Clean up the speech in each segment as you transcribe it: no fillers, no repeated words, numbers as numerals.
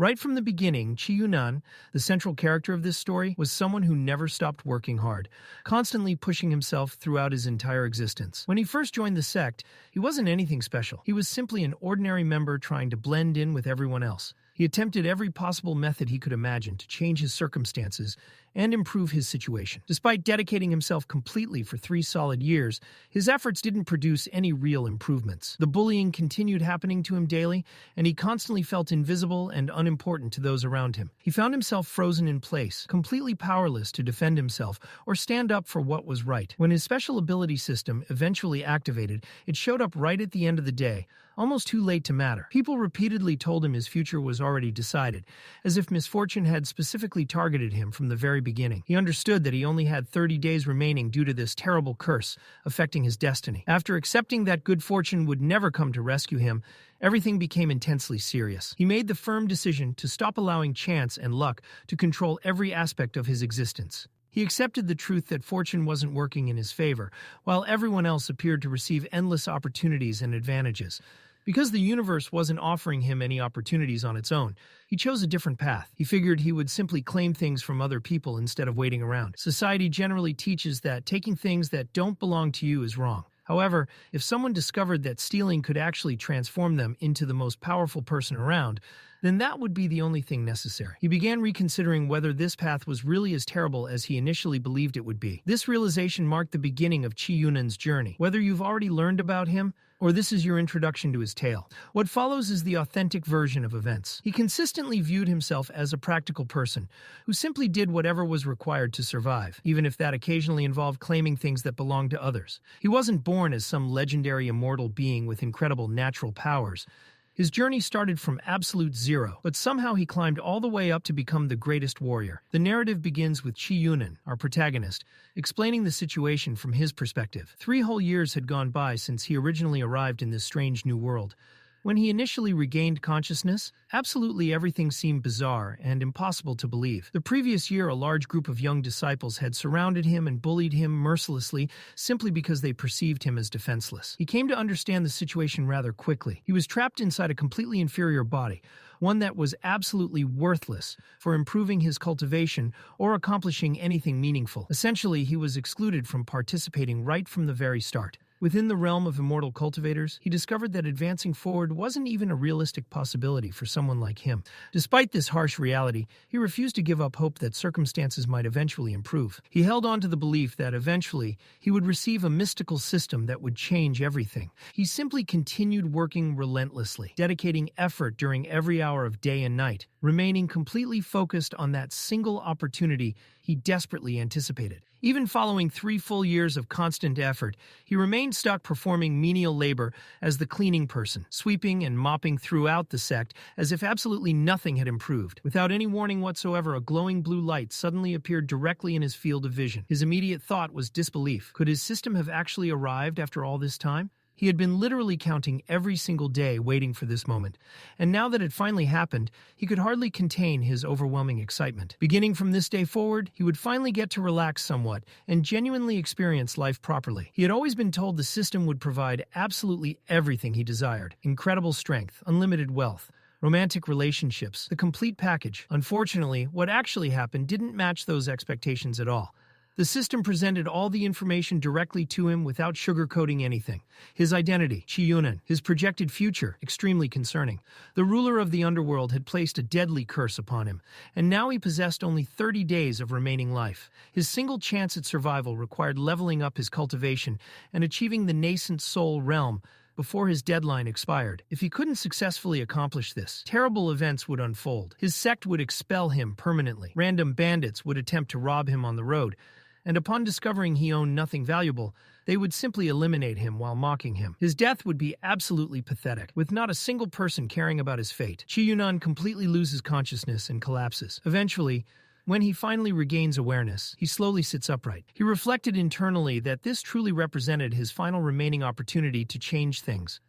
Right from the beginning, Chi Yunan, the central character of this story, was someone who never stopped working hard, constantly pushing himself throughout his entire existence. When he first joined the sect, he wasn't anything special. He was simply an ordinary member trying to blend in with everyone else. He attempted every possible method he could imagine to change his circumstances and improve his situation. Despite dedicating himself completely for 3 solid years, his efforts didn't produce any real improvements. The bullying continued happening to him daily, and he constantly felt invisible and unimportant to those around him. He found himself frozen in place, completely powerless to defend himself or stand up for what was right. When his special ability system eventually activated, it showed up right at the end of the day, almost too late to matter. People repeatedly told him his future was already decided, as if misfortune had specifically targeted him from the very beginning. He understood that he only had 30 days remaining due to this terrible curse affecting his destiny. After accepting that good fortune would never come to rescue him, everything became intensely serious. He made the firm decision to stop allowing chance and luck to control every aspect of his existence. He accepted the truth that fortune wasn't working in his favor, while everyone else appeared to receive endless opportunities and advantages. Because the universe wasn't offering him any opportunities on its own, he chose a different path. He figured he would simply claim things from other people instead of waiting around. Society generally teaches that taking things that don't belong to you is wrong. However, if someone discovered that stealing could actually transform them into the most powerful person around, then that would be the only thing necessary. He began reconsidering whether this path was really as terrible as he initially believed it would be. This realization marked the beginning of Chi Yunan's journey. Whether you've already learned about him, or this is your introduction to his tale, what follows is the authentic version of events. He consistently viewed himself as a practical person, who simply did whatever was required to survive, even if that occasionally involved claiming things that belonged to others. He wasn't born as some legendary immortal being with incredible natural powers. His journey started from absolute zero, but somehow he climbed all the way up to become the greatest warrior. The narrative begins with Chi Yunan, our protagonist, explaining the situation from his perspective. 3 whole years had gone by since he originally arrived in this strange new world. When he initially regained consciousness, absolutely everything seemed bizarre and impossible to believe. The previous year, a large group of young disciples had surrounded him and bullied him mercilessly simply because they perceived him as defenseless. He came to understand the situation rather quickly. He was trapped inside a completely inferior body, one that was absolutely worthless for improving his cultivation or accomplishing anything meaningful. Essentially, he was excluded from participating right from the very start. Within the realm of immortal cultivators, he discovered that advancing forward wasn't even a realistic possibility for someone like him. Despite this harsh reality, he refused to give up hope that circumstances might eventually improve. He held on to the belief that eventually he would receive a mystical system that would change everything. He simply continued working relentlessly, dedicating effort during every hour of day and night, remaining completely focused on that single opportunity he desperately anticipated. Even following 3 full years of constant effort, he remained stuck performing menial labor as the cleaning person, sweeping and mopping throughout the sect as if absolutely nothing had improved. Without any warning whatsoever, a glowing blue light suddenly appeared directly in his field of vision. His immediate thought was disbelief. Could his system have actually arrived after all this time? He had been literally counting every single day waiting for this moment, and now that it finally happened, he could hardly contain his overwhelming excitement. Beginning from this day forward, he would finally get to relax somewhat and genuinely experience life properly. He had always been told the system would provide absolutely everything he desired: incredible strength, unlimited wealth, romantic relationships, the complete package. Unfortunately, what actually happened didn't match those expectations at all. The system presented all the information directly to him without sugarcoating anything. His identity, Chi Yunan, his projected future, extremely concerning. The ruler of the underworld had placed a deadly curse upon him, and now he possessed only 30 days of remaining life. His single chance at survival required leveling up his cultivation and achieving the nascent soul realm before his deadline expired. If he couldn't successfully accomplish this, terrible events would unfold. His sect would expel him permanently. Random bandits would attempt to rob him on the road, and upon discovering he owned nothing valuable, they would simply eliminate him while mocking him. His death would be absolutely pathetic, with not a single person caring about his fate. Chi Yunan completely loses consciousness and collapses. Eventually, when he finally regains awareness, he slowly sits upright. He reflected internally that this truly represented his final remaining opportunity to change things.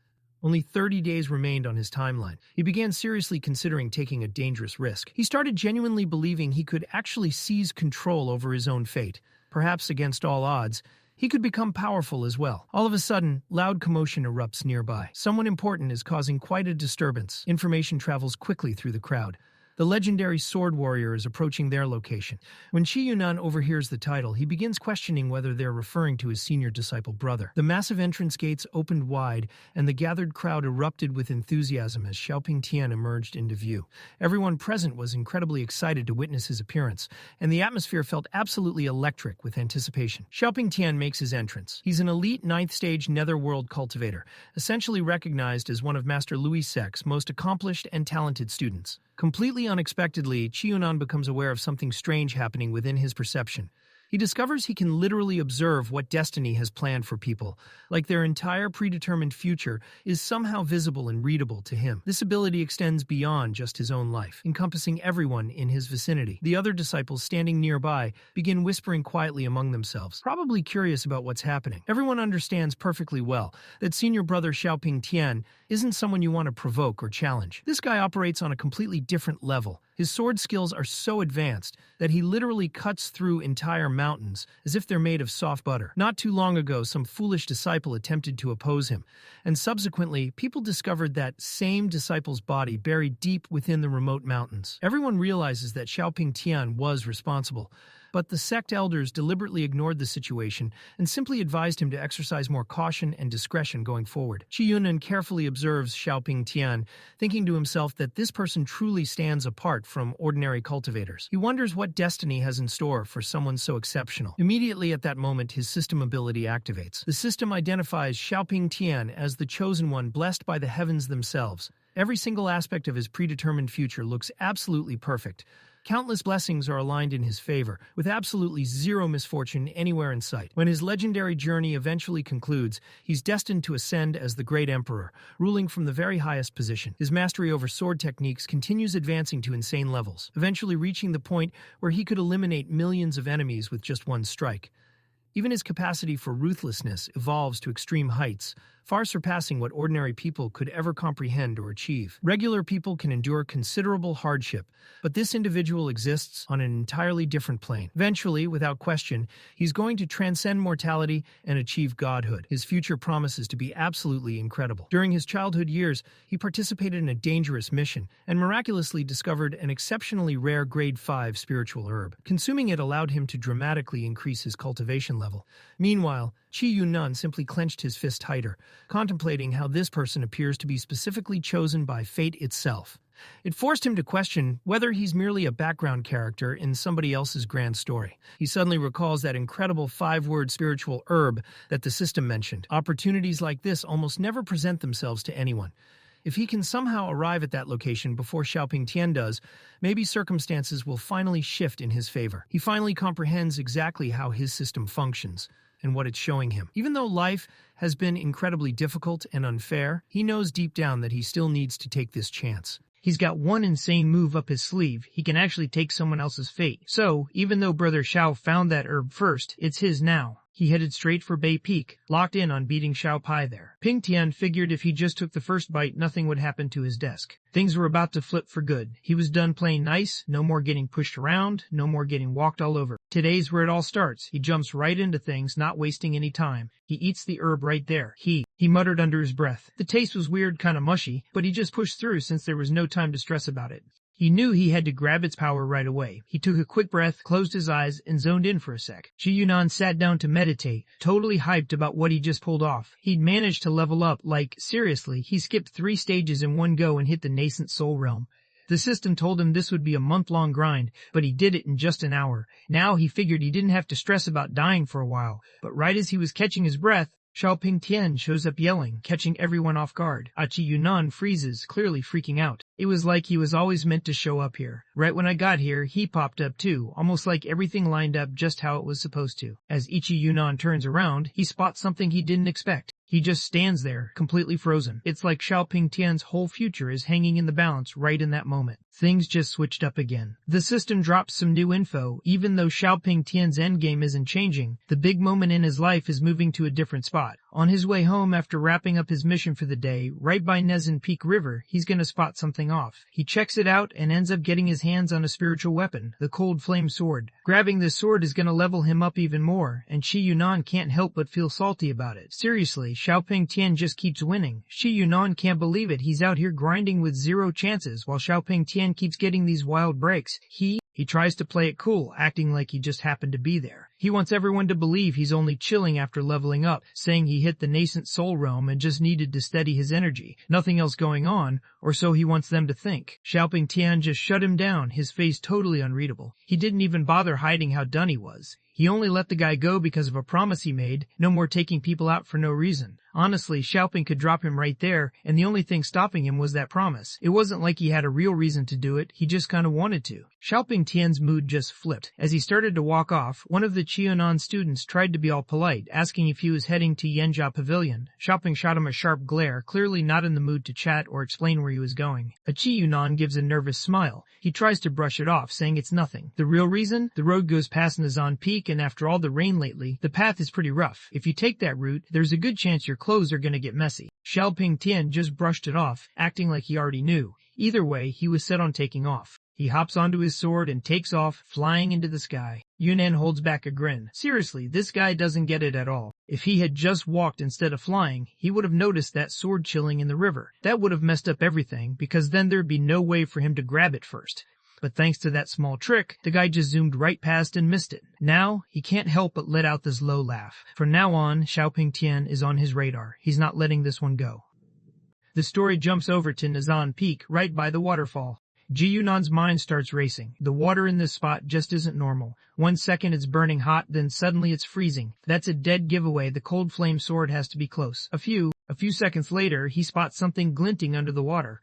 Only 30 days remained on his timeline. He began seriously considering taking a dangerous risk. He started genuinely believing he could actually seize control over his own fate. Perhaps against all odds, he could become powerful as well. All of a sudden, loud commotion erupts nearby. Someone important is causing quite a disturbance. Information travels quickly through the crowd. The legendary sword warrior is approaching their location. When Qi Yunan overhears the title, he begins questioning whether they're referring to his senior disciple brother. The massive entrance gates opened wide, and the gathered crowd erupted with enthusiasm as Xiaoping Tian emerged into view. Everyone present was incredibly excited to witness his appearance, and the atmosphere felt absolutely electric with anticipation. Xiaoping Tian makes his entrance. He's an elite 9th stage netherworld cultivator, essentially recognized as one of Master Louis Sek's most accomplished and talented students. Completely unexpectedly, Qi Yunan becomes aware of something strange happening within his perception. He discovers he can literally observe what destiny has planned for people, like their entire predetermined future is somehow visible and readable to him. This ability extends beyond just his own life, encompassing everyone in his vicinity. The other disciples standing nearby begin whispering quietly among themselves, probably curious about what's happening. Everyone understands perfectly well that senior brother Xiaoping Tian isn't someone you want to provoke or challenge. This guy operates on a completely different level. His sword skills are so advanced that he literally cuts through entire mountains as if they're made of soft butter. Not too long ago, some foolish disciple attempted to oppose him, and subsequently, people discovered that same disciple's body buried deep within the remote mountains. Everyone realizes that Xiaoping Tian was responsible, but the sect elders deliberately ignored the situation and simply advised him to exercise more caution and discretion going forward. Qi Yunan carefully observes Xiaoping Tian, thinking to himself that this person truly stands apart from ordinary cultivators. He wonders what destiny has in store for someone so exceptional. Immediately at that moment, his system ability activates. The system identifies Xiaoping Tian as the chosen one blessed by the heavens themselves. Every single aspect of his predetermined future looks absolutely perfect. Countless blessings are aligned in his favor, with absolutely zero misfortune anywhere in sight. When his legendary journey eventually concludes, he's destined to ascend as the Great Emperor, ruling from the very highest position. His mastery over sword techniques continues advancing to insane levels, eventually reaching the point where he could eliminate millions of enemies with just one strike. Even his capacity for ruthlessness evolves to extreme heights, far surpassing what ordinary people could ever comprehend or achieve. Regular people can endure considerable hardship, but this individual exists on an entirely different plane. Eventually, without question, he's going to transcend mortality and achieve godhood. His future promises to be absolutely incredible. During his childhood years, he participated in a dangerous mission and miraculously discovered an exceptionally rare grade 5 spiritual herb. Consuming it allowed him to dramatically increase his cultivation level. Meanwhile, Qi Yunan simply clenched his fist tighter, contemplating how this person appears to be specifically chosen by fate itself. It forced him to question whether he's merely a background character in somebody else's grand story. He suddenly recalls that incredible 5-word spiritual herb that the system mentioned. Opportunities like this almost never present themselves to anyone. If he can somehow arrive at that location before Xiaoping Tian does, maybe circumstances will finally shift in his favor. He finally comprehends exactly how his system functions and what it's showing him. Even though life has been incredibly difficult and unfair, he knows deep down that he still needs to take this chance. He's got one insane move up his sleeve. He can actually take someone else's fate. So, even though Brother Xiao found that herb first, it's his now. He headed straight for Bay Peak, locked in on beating Xiao Pai there. Ping Tian figured if he just took the first bite, nothing would happen to his desk. Things were about to flip for good. He was done playing nice, no more getting pushed around, no more getting walked all over. Today's where it all starts. He jumps right into things, not wasting any time. He eats the herb right there. He muttered under his breath. The taste was weird, kinda mushy, but he just pushed through since there was no time to stress about it. He knew he had to grab its power right away. He took a quick breath, closed his eyes, and zoned in for a sec. Qi Yunan sat down to meditate, totally hyped about what he just pulled off. He'd managed to level up, like, seriously, he skipped 3 stages in one go and hit the nascent soul realm. The system told him this would be a month-long grind, but he did it in just an hour. Now he figured he didn't have to stress about dying for a while. But right as he was catching his breath, Xiaoping Tian shows up yelling, catching everyone off guard. Qi Yunan freezes, clearly freaking out. It was like he was always meant to show up here. Right when I got here, he popped up too, almost like everything lined up just how it was supposed to. As Qi Yunan turns around, he spots something he didn't expect. He just stands there, completely frozen. It's like Xiaoping Tian's whole future is hanging in the balance right in that moment. Things just switched up again. The system drops some new info. Even though Xiaoping Tian's endgame isn't changing, the big moment in his life is moving to a different spot. On his way home after wrapping up his mission for the day, right by Nezin Peak River, he's gonna spot something off. He checks it out and ends up getting his hands on a spiritual weapon, the Cold Flame Sword. Grabbing this sword is gonna level him up even more, and Shi Yunan can't help but feel salty about it. Seriously, Xiaoping Tian just keeps winning. Shi Yunan can't believe it. He's out here grinding with 0 chances, while Xiaoping Tian keeps getting these wild breaks. He tries to play it cool, acting like he just happened to be there. He wants everyone to believe he's only chilling after leveling up, saying he hit the nascent soul realm and just needed to steady his energy. Nothing else going on, or so he wants them to think. Xiaoping Tian just shut him down, his face totally unreadable. He didn't even bother hiding how done he was. He only let the guy go because of a promise he made, no more taking people out for no reason. Honestly, Xiaoping could drop him right there, and the only thing stopping him was that promise. It wasn't like he had a real reason to do it, he just kinda wanted to. Xiaoping Tian's mood just flipped. As he started to walk off, one of the Qiunan students tried to be all polite, asking if he was heading to Yanjia Pavilion. Xiaoping shot him a sharp glare, clearly not in the mood to chat or explain where he was going. A Qiunan gives a nervous smile. He tries to brush it off, saying it's nothing. The real reason? The road goes past Nazan Peak, and after all the rain lately, the path is pretty rough. If you take that route, there's a good chance your clothes are gonna get messy. Xiaoping Tian just brushed it off, acting like he already knew. Either way, he was set on taking off. He hops onto his sword and takes off, flying into the sky. Yunnan holds back a grin. Seriously, this guy doesn't get it at all. If he had just walked instead of flying, he would have noticed that sword chilling in the river. That would have messed up everything, because then there'd be no way for him to grab it first. But thanks to that small trick, the guy just zoomed right past and missed it. Now, he can't help but let out this low laugh. From now on, Xiaoping Tian is on his radar. He's not letting this one go. The story jumps over to Nazan Peak, right by the waterfall. Ji Yunan's mind starts racing. The water in this spot just isn't normal. 1 second it's burning hot, then suddenly it's freezing. That's a dead giveaway. The Cold Flame Sword has to be close. A few seconds later, he spots something glinting under the water.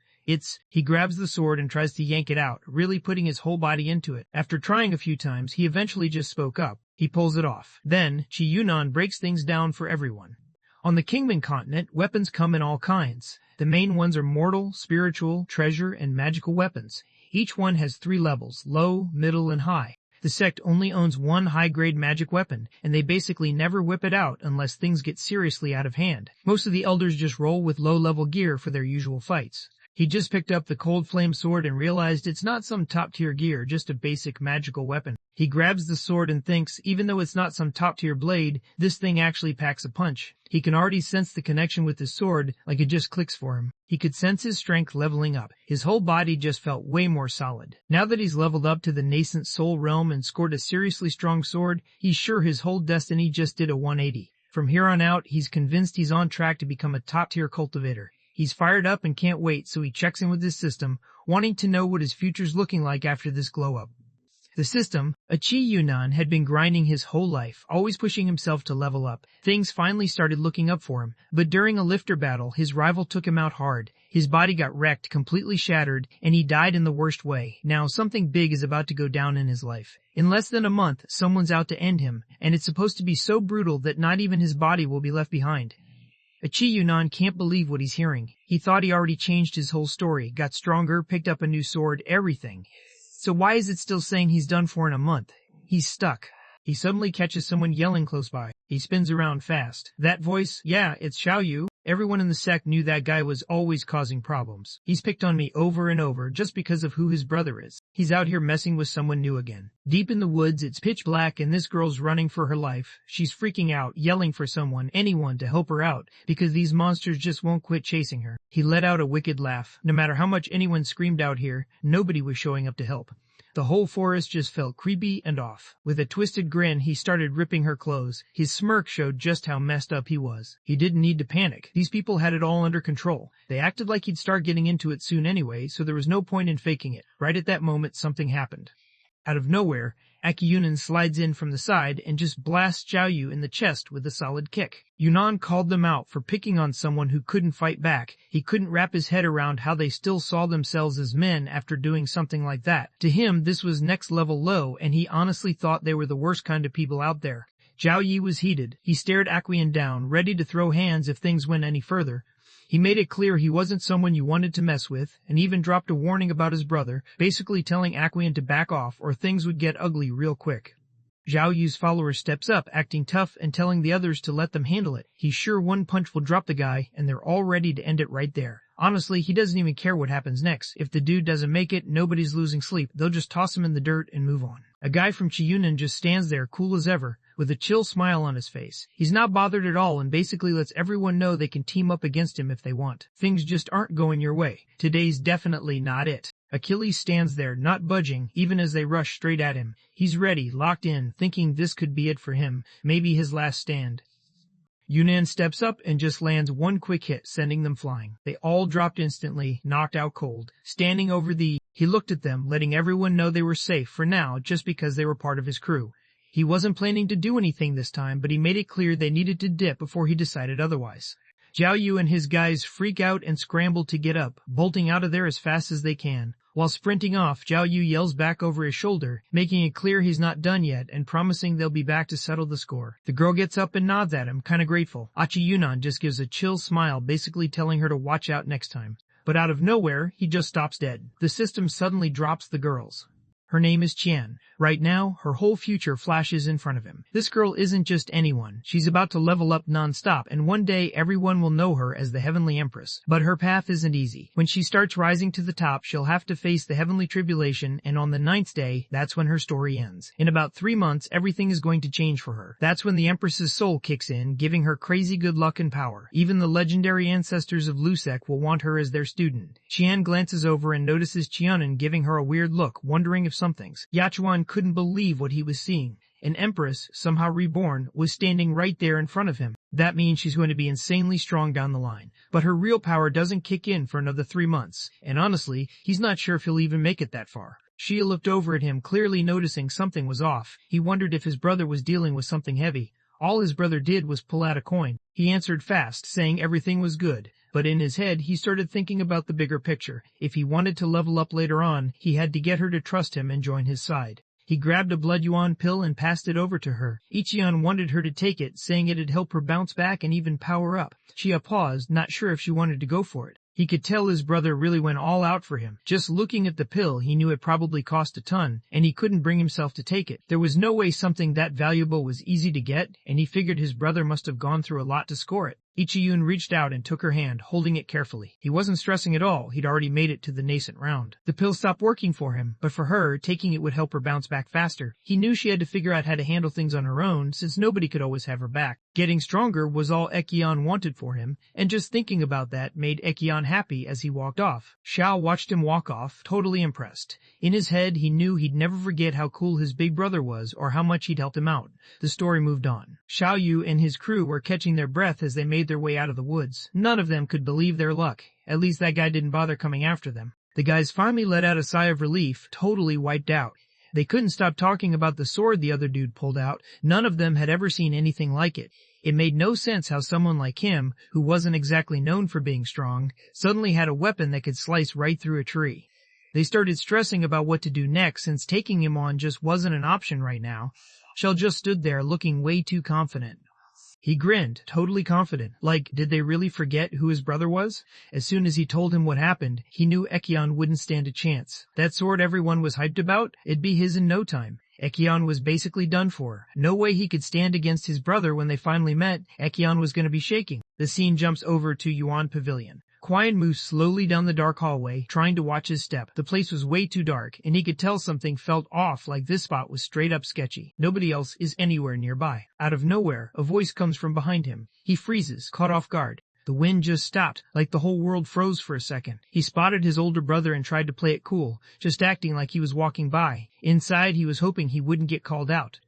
He grabs the sword and tries to yank it out, really putting his whole body into it. After trying a few times, he eventually just spoke up. He pulls it off. Then, Chi Yunnan breaks things down for everyone. On the Kingman continent, weapons come in all kinds. The main ones are mortal, spiritual, treasure, and magical weapons. Each one has 3 levels, low, middle, and high. The sect only owns 1 high-grade magic weapon, and they basically never whip it out unless things get seriously out of hand. Most of the elders just roll with low-level gear for their usual fights. He just picked up the Cold Flame Sword and realized it's not some top-tier gear, just a basic magical weapon. He grabs the sword and thinks, even though it's not some top-tier blade, this thing actually packs a punch. He can already sense the connection with his sword, like it just clicks for him. He could sense his strength leveling up. His whole body just felt way more solid. Now that he's leveled up to the nascent soul realm and scored a seriously strong sword, he's sure his whole destiny just did a 180. From here on out, he's convinced he's on track to become a top-tier cultivator. He's fired up and can't wait, so he checks in with his system, wanting to know what his future's looking like after this glow-up. The system, a Chi Yunnan, had been grinding his whole life, always pushing himself to level up. Things finally started looking up for him, but during a lifter battle, his rival took him out hard. His body got wrecked, completely shattered, and he died in the worst way. Now, something big is about to go down in his life. In less than a month, someone's out to end him, and it's supposed to be so brutal that not even his body will be left behind. A Chi Yunnan can't believe what he's hearing. He thought he already changed his whole story, got stronger, picked up a new sword, everything. So why is it still saying he's done for in a month? He's stuck. He suddenly catches someone yelling close by. He spins around fast. That voice? Yeah, it's Xiao Yu. Everyone in the sect knew that guy was always causing problems. He's picked on me over and over just because of who his brother is. He's out here messing with someone new again. Deep in the woods, it's pitch black and this girl's running for her life. She's freaking out, yelling for someone, anyone to help her out, because these monsters just won't quit chasing her. He let out a wicked laugh. No matter how much anyone screamed out here, nobody was showing up to help. The whole forest just felt creepy and off. With a twisted grin, he started ripping her clothes. His smirk showed just how messed up he was. He didn't need to panic. These people had it all under control. They acted like he'd start getting into it soon anyway, so there was no point in faking it. Right at that moment, something happened. Out of nowhere, Akiyunan slides in from the side and just blasts Zhao Yu in the chest with a solid kick. Yunnan called them out for picking on someone who couldn't fight back. He couldn't wrap his head around how they still saw themselves as men after doing something like that. To him, this was next level low, and he honestly thought they were the worst kind of people out there. Zhao Yi was heated. He stared Aquian down, ready to throw hands if things went any further. He made it clear he wasn't someone you wanted to mess with, and even dropped a warning about his brother, basically telling Aquian to back off or things would get ugly real quick. Zhao Yu's follower steps up, acting tough and telling the others to let them handle it. He's sure one punch will drop the guy, and they're all ready to end it right there. Honestly, he doesn't even care what happens next. If the dude doesn't make it, nobody's losing sleep. They'll just toss him in the dirt and move on. A guy from Chiyunan just stands there, cool as ever, with a chill smile on his face. He's not bothered at all and basically lets everyone know they can team up against him if they want. Things just aren't going your way. Today's definitely not it. Achilles stands there, not budging, even as they rush straight at him. He's ready, locked in, thinking this could be it for him, maybe his last stand. Yunnan steps up and just lands one quick hit, sending them flying. They all dropped instantly, knocked out cold. Standing over he looked at them, letting everyone know they were safe for now just because they were part of his crew. He wasn't planning to do anything this time, but he made it clear they needed to dip before he decided otherwise. Zhao Yu and his guys freak out and scramble to get up, bolting out of there as fast as they can. While sprinting off, Zhao Yu yells back over his shoulder, making it clear he's not done yet and promising they'll be back to settle the score. The girl gets up and nods at him, kinda grateful. Achi Yunnan just gives a chill smile, basically telling her to watch out next time. But out of nowhere, he just stops dead. The system suddenly drops the girls. Her name is Qian. Right now, her whole future flashes in front of him. This girl isn't just anyone. She's about to level up non-stop, and one day everyone will know her as the Heavenly Empress. But her path isn't easy. When she starts rising to the top, she'll have to face the Heavenly Tribulation, and on the 9th day, that's when her story ends. In about 3 months, everything is going to change for her. That's when the Empress's soul kicks in, giving her crazy good luck and power. Even the legendary ancestors of Lusek will want her as their student. Qian glances over and notices Qianan giving her a weird look, wondering if something's. Yachuan couldn't believe what he was seeing. An empress, somehow reborn, was standing right there in front of him. That means she's going to be insanely strong down the line. But her real power doesn't kick in for another 3 months, and honestly, he's not sure if he'll even make it that far. Xia looked over at him, clearly noticing something was off. He wondered if his brother was dealing with something heavy. All his brother did was pull out a coin. He answered fast, saying everything was good. But in his head, he started thinking about the bigger picture. If he wanted to level up later on, he had to get her to trust him and join his side. He grabbed a blood yuan pill and passed it over to her. Ichion wanted her to take it, saying it'd help her bounce back and even power up. Xia paused, not sure if she wanted to go for it. He could tell his brother really went all out for him. Just looking at the pill, he knew it probably cost a ton, and he couldn't bring himself to take it. There was no way something that valuable was easy to get, and he figured his brother must have gone through a lot to score it. Ichiyun reached out and took her hand, holding it carefully. He wasn't stressing at all, he'd already made it to the nascent round. The pill stopped working for him, but for her, taking it would help her bounce back faster. He knew she had to figure out how to handle things on her own, since nobody could always have her back. Getting stronger was all Ekion wanted for him, and just thinking about that made Ekion happy as he walked off. Xiao watched him walk off, totally impressed. In his head, he knew he'd never forget how cool his big brother was or how much he'd helped him out. The story moved on. Xiao Yu and his crew were catching their breath as they made their way out of the woods. None of them could believe their luck. At least that guy didn't bother coming after them. The guys finally let out a sigh of relief, totally wiped out. They couldn't stop talking about the sword the other dude pulled out. None of them had ever seen anything like it. It made no sense how someone like him, who wasn't exactly known for being strong, suddenly had a weapon that could slice right through a tree. They started stressing about what to do next, since taking him on just wasn't an option right now. Shell just stood there looking way too confident. He grinned, totally confident, like, did they really forget who his brother was? As soon as he told him what happened, he knew Ekion wouldn't stand a chance. That sword everyone was hyped about, it'd be his in no time. Ekion was basically done for. No way he could stand against his brother when they finally met. Ekion was going to be shaking. The scene jumps over to Yuan Pavilion. Quian moved slowly down the dark hallway, trying to watch his step. The place was way too dark, and he could tell something felt off, like this spot was straight up sketchy. Nobody else is anywhere nearby. Out of nowhere, a voice comes from behind him. He freezes, caught off guard. The wind just stopped, like the whole world froze for a second. He spotted his older brother and tried to play it cool, just acting like he was walking by. Inside, he was hoping he wouldn't get called out.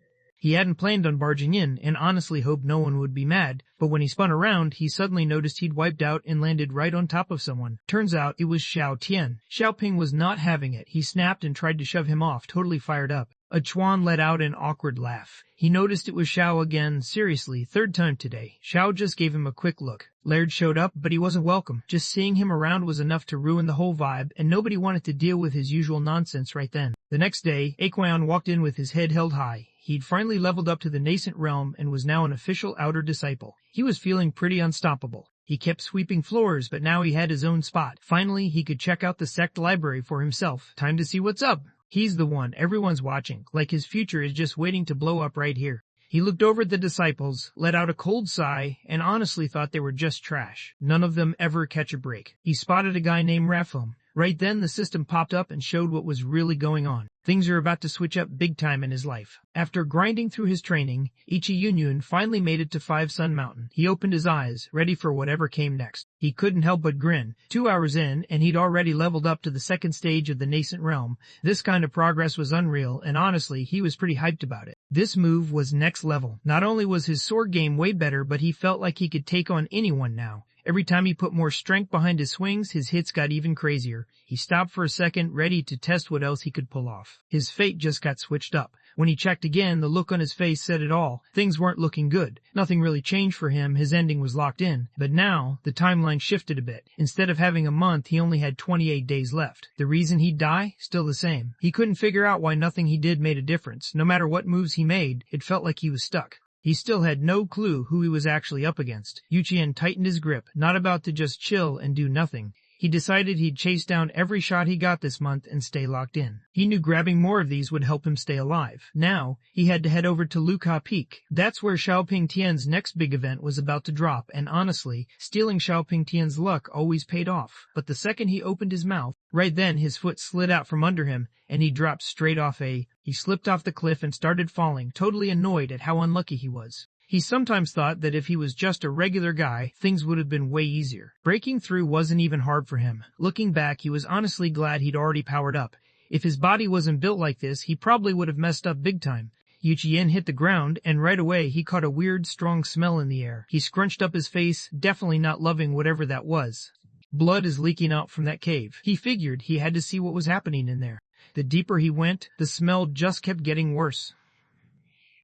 He hadn't planned on barging in, and honestly hoped no one would be mad, but when he spun around, he suddenly noticed he'd wiped out and landed right on top of someone. Turns out it was Xiao Tian. Xiao Ping was not having it. He snapped and tried to shove him off, totally fired up. A Chuan let out an awkward laugh. He noticed it was Xiao again, seriously, 3rd time today. Xiao just gave him a quick look. Laird showed up, but he wasn't welcome. Just seeing him around was enough to ruin the whole vibe, and nobody wanted to deal with his usual nonsense right then. The next day, Aquan walked in with his head held high. He'd finally leveled up to the nascent realm and was now an official outer disciple. He was feeling pretty unstoppable. He kept sweeping floors, but now he had his own spot. Finally, he could check out the sect library for himself. Time to see what's up. He's the one everyone's watching, like his future is just waiting to blow up right here. He looked over at the disciples, let out a cold sigh, and honestly thought they were just trash. None of them ever catch a break. He spotted a guy named Rapham. Right then, the system popped up and showed what was really going on. Things are about to switch up big time in his life. After grinding through his training, Ichi-Yunyun finally made it to Five Sun Mountain. He opened his eyes, ready for whatever came next. He couldn't help but grin. 2 hours in, and he'd already leveled up to the second stage of the nascent realm. This kind of progress was unreal, and honestly, he was pretty hyped about it. This move was next level. Not only was his sword game way better, but he felt like he could take on anyone now. Every time he put more strength behind his swings, his hits got even crazier. He stopped for a second, ready to test what else he could pull off. His fate just got switched up. When he checked again, the look on his face said it all. Things weren't looking good. Nothing really changed for him, his ending was locked in. But now, the timeline shifted a bit. Instead of having a month, he only had 28 days left. The reason he'd die? Still the same. He couldn't figure out why nothing he did made a difference. No matter what moves he made, it felt like he was stuck. He still had no clue who he was actually up against. Yuchien tightened his grip, not about to just chill and do nothing. He decided he'd chase down every shot he got this month and stay locked in. He knew grabbing more of these would help him stay alive. Now, he had to head over to Luka Peak. That's where Xiaoping Tian's next big event was about to drop, and honestly, stealing Xiaoping Tian's luck always paid off. But the second he opened his mouth, right then his foot slid out from under him, and he dropped straight off He slipped off the cliff and started falling, totally annoyed at how unlucky he was. He sometimes thought that if he was just a regular guy, things would have been way easier. Breaking through wasn't even hard for him. Looking back, he was honestly glad he'd already powered up. If his body wasn't built like this, he probably would have messed up big time. Yuchien hit the ground, and right away he caught a weird, strong smell in the air. He scrunched up his face, definitely not loving whatever that was. Blood is leaking out from that cave. He figured he had to see what was happening in there. The deeper he went, the smell just kept getting worse.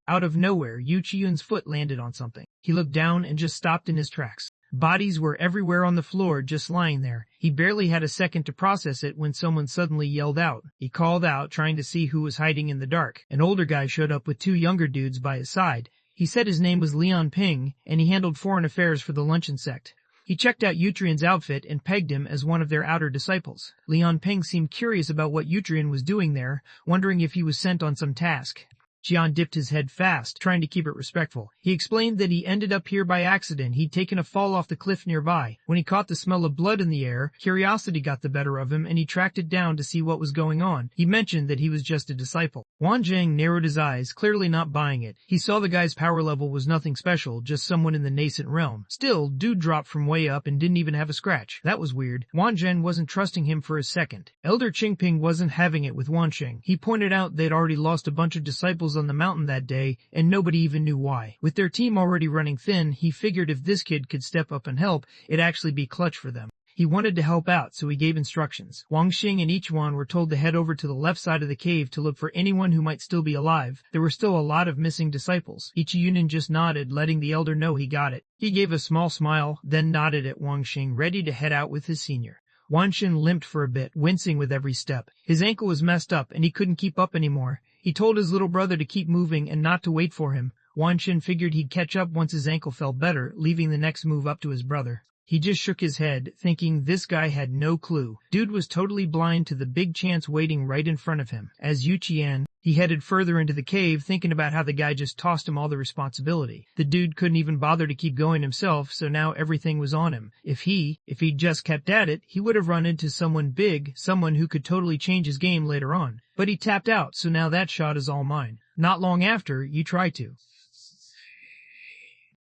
Out of nowhere, Yuchiyun's foot landed on something. He looked down and just stopped in his tracks. Bodies were everywhere on the floor, just lying there. He barely had a second to process it when someone suddenly yelled out. He called out, trying to see who was hiding in the dark. An older guy showed up with 2 younger dudes by his side. He said his name was Leon Ping, and he handled foreign affairs for the luncheon sect. He checked out Yutrian's outfit and pegged him as one of their outer disciples. Leon Ping seemed curious about what Yutrian was doing there, wondering if he was sent on some task. Jian dipped his head fast, trying to keep it respectful. He explained that he ended up here by accident. He'd taken a fall off the cliff nearby. When he caught the smell of blood in the air, curiosity got the better of him, and he tracked it down to see what was going on. He mentioned that he was just a disciple. Wang Zheng narrowed his eyes, clearly not buying it. He saw the guy's power level was nothing special, just someone in the nascent realm. Still, dude dropped from way up and didn't even have a scratch. That was weird. Wang Zheng wasn't trusting him for a second. Elder Qingping wasn't having it with Wang Sheng. He pointed out they'd already lost a bunch of disciples on the mountain that day, and nobody even knew why. With their team already running thin, he figured if this kid could step up and help, it'd actually be clutch for them. He wanted to help out, so he gave instructions. Wang Xing and Ichuan were told to head over to the left side of the cave to look for anyone who might still be alive. There were still a lot of missing disciples. Ichiyunin just nodded, letting the elder know he got it. He gave a small smile, then nodded at Wang Xing, ready to head out with his senior. Wang Xin limped for a bit, wincing with every step. His ankle was messed up, and he couldn't keep up anymore. He told his little brother to keep moving and not to wait for him. Wang Xin figured he'd catch up once his ankle felt better, leaving the next move up to his brother. He just shook his head, thinking this guy had no clue. Dude was totally blind to the big chance waiting right in front of him. As Yuqian, he headed further into the cave, thinking about how the guy just tossed him all the responsibility. The dude couldn't even bother to keep going himself, so now everything was on him. If he'd just kept at it, he would have run into someone big, someone who could totally change his game later on. But he tapped out, so now that shot is all mine. Not long after, you try to.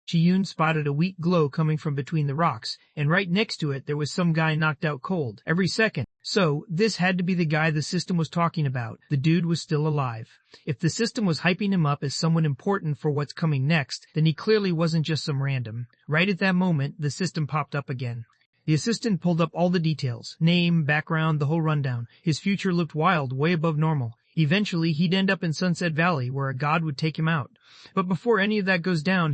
Chiyun spotted a weak glow coming from between the rocks, and right next to it there was some guy knocked out cold, every second. So, this had to be the guy the system was talking about. The dude was still alive. If the system was hyping him up as someone important for what's coming next, then he clearly wasn't just some random. Right at that moment, the system popped up again. The assistant pulled up all the details, name, background, the whole rundown. His future looked wild, way above normal. Eventually, he'd end up in Sunset Valley, where a god would take him out. But before any of that goes down,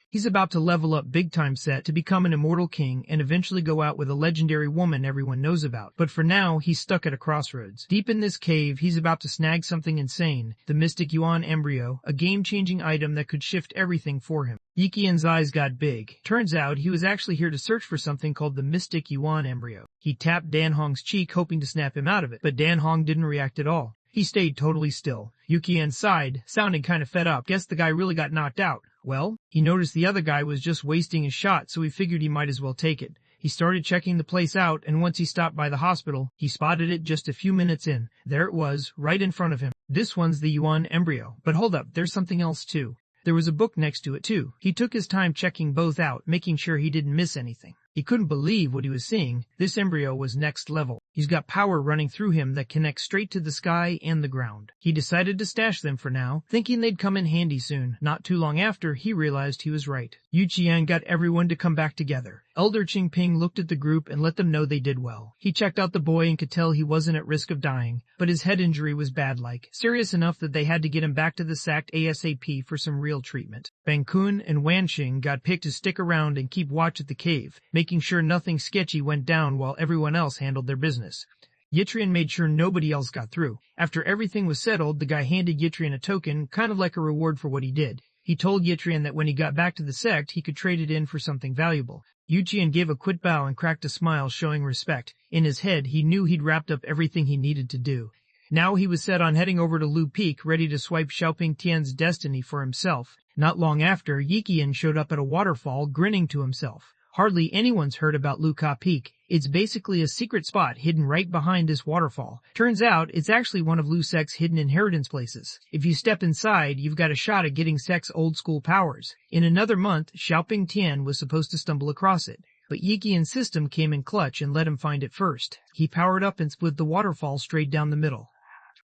he's about to level up big time set to become an immortal king and eventually go out with a legendary woman everyone knows about. But for now, he's stuck at a crossroads. Deep in this cave, he's about to snag something insane, the Mystic Yuan embryo, a game-changing item that could shift everything for him. Yikian's eyes got big. Turns out he was actually here to search for something called the Mystic Yuan embryo. He tapped Dan Hong's cheek, hoping to snap him out of it, but Dan Hong didn't react at all. He stayed totally still. Yukian sighed, sounding kind of fed up. Guess the guy really got knocked out. Well, he noticed the other guy was just wasting his shot, so he figured he might as well take it. He started checking the place out, and once he stopped by the hospital, he spotted it just a few minutes in. There it was, right in front of him. This one's the Yuan embryo. But hold up, there's something else too. There was a book next to it too. He took his time checking both out, making sure he didn't miss anything. He couldn't believe what he was seeing. This embryo was next level. He's got power running through him that connects straight to the sky and the ground. He decided to stash them for now, thinking they'd come in handy soon. Not too long after, he realized he was right. Yu Qian got everyone to come back together. Elder Qingping looked at the group and let them know they did well. He checked out the boy and could tell he wasn't at risk of dying, but his head injury was bad-like, serious enough that they had to get him back to the sect ASAP for some real treatment. Bang Kun and Wanxing got picked to stick around and keep watch at the cave, making sure nothing sketchy went down while everyone else handled their business. Yitrian made sure nobody else got through. After everything was settled, the guy handed Yitrian a token, kind of like a reward for what he did. He told Yitrian that when he got back to the sect, he could trade it in for something valuable. Yuqian gave a quick bow and cracked a smile, showing respect. In his head, he knew he'd wrapped up everything he needed to do. Now he was set on heading over to Lu Peak, ready to swipe Xiaoping Tian's destiny for himself. Not long after, Yiqian showed up at a waterfall, grinning to himself. Hardly anyone's heard about Lu Ka Peak. It's basically a secret spot hidden right behind this waterfall. Turns out, it's actually one of Lu Sec's hidden inheritance places. If you step inside, you've got a shot at getting Sec's old-school powers. In another month, Xiaoping Tian was supposed to stumble across it. But Yiqian's system came in clutch and let him find it first. He powered up and split the waterfall straight down the middle.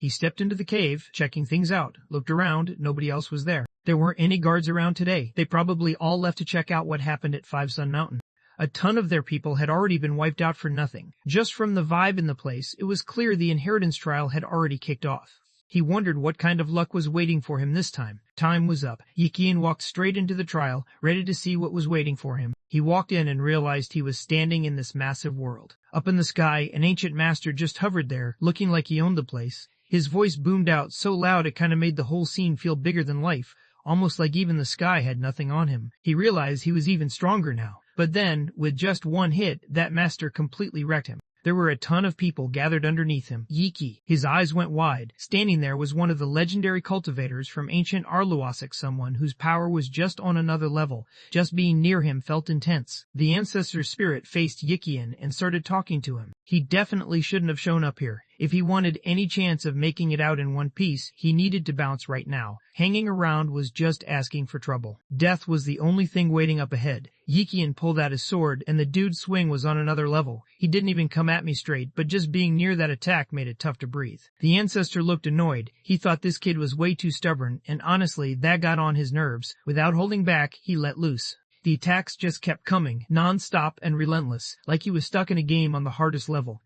He stepped into the cave, checking things out, looked around, nobody else was there. There weren't any guards around today. They probably all left to check out what happened at Five Sun Mountain. A ton of their people had already been wiped out for nothing. Just from the vibe in the place, it was clear the inheritance trial had already kicked off. He wondered what kind of luck was waiting for him this time. Time was up. Yiqian walked straight into the trial, ready to see what was waiting for him. He walked in and realized he was standing in this massive world. Up in the sky, an ancient master just hovered there, looking like he owned the place. His voice boomed out so loud it kind of made the whole scene feel bigger than life, almost like even the sky had nothing on him. He realized he was even stronger now. But then, with just one hit, that master completely wrecked him. There were a ton of people gathered underneath him. Yiki. His eyes went wide. Standing there was one of the legendary cultivators from ancient Arluasic, someone whose power was just on another level. Just being near him felt intense. The ancestor's spirit faced Yikian and started talking to him. He definitely shouldn't have shown up here. If he wanted any chance of making it out in one piece, he needed to bounce right now. Hanging around was just asking for trouble. Death was the only thing waiting up ahead. Yikian pulled out his sword, and the dude's swing was on another level. He didn't even come at me straight, but just being near that attack made it tough to breathe. The ancestor looked annoyed. He thought this kid was way too stubborn, and honestly, that got on his nerves. Without holding back, he let loose. The attacks just kept coming, non-stop and relentless, like he was stuck in a game on the hardest level.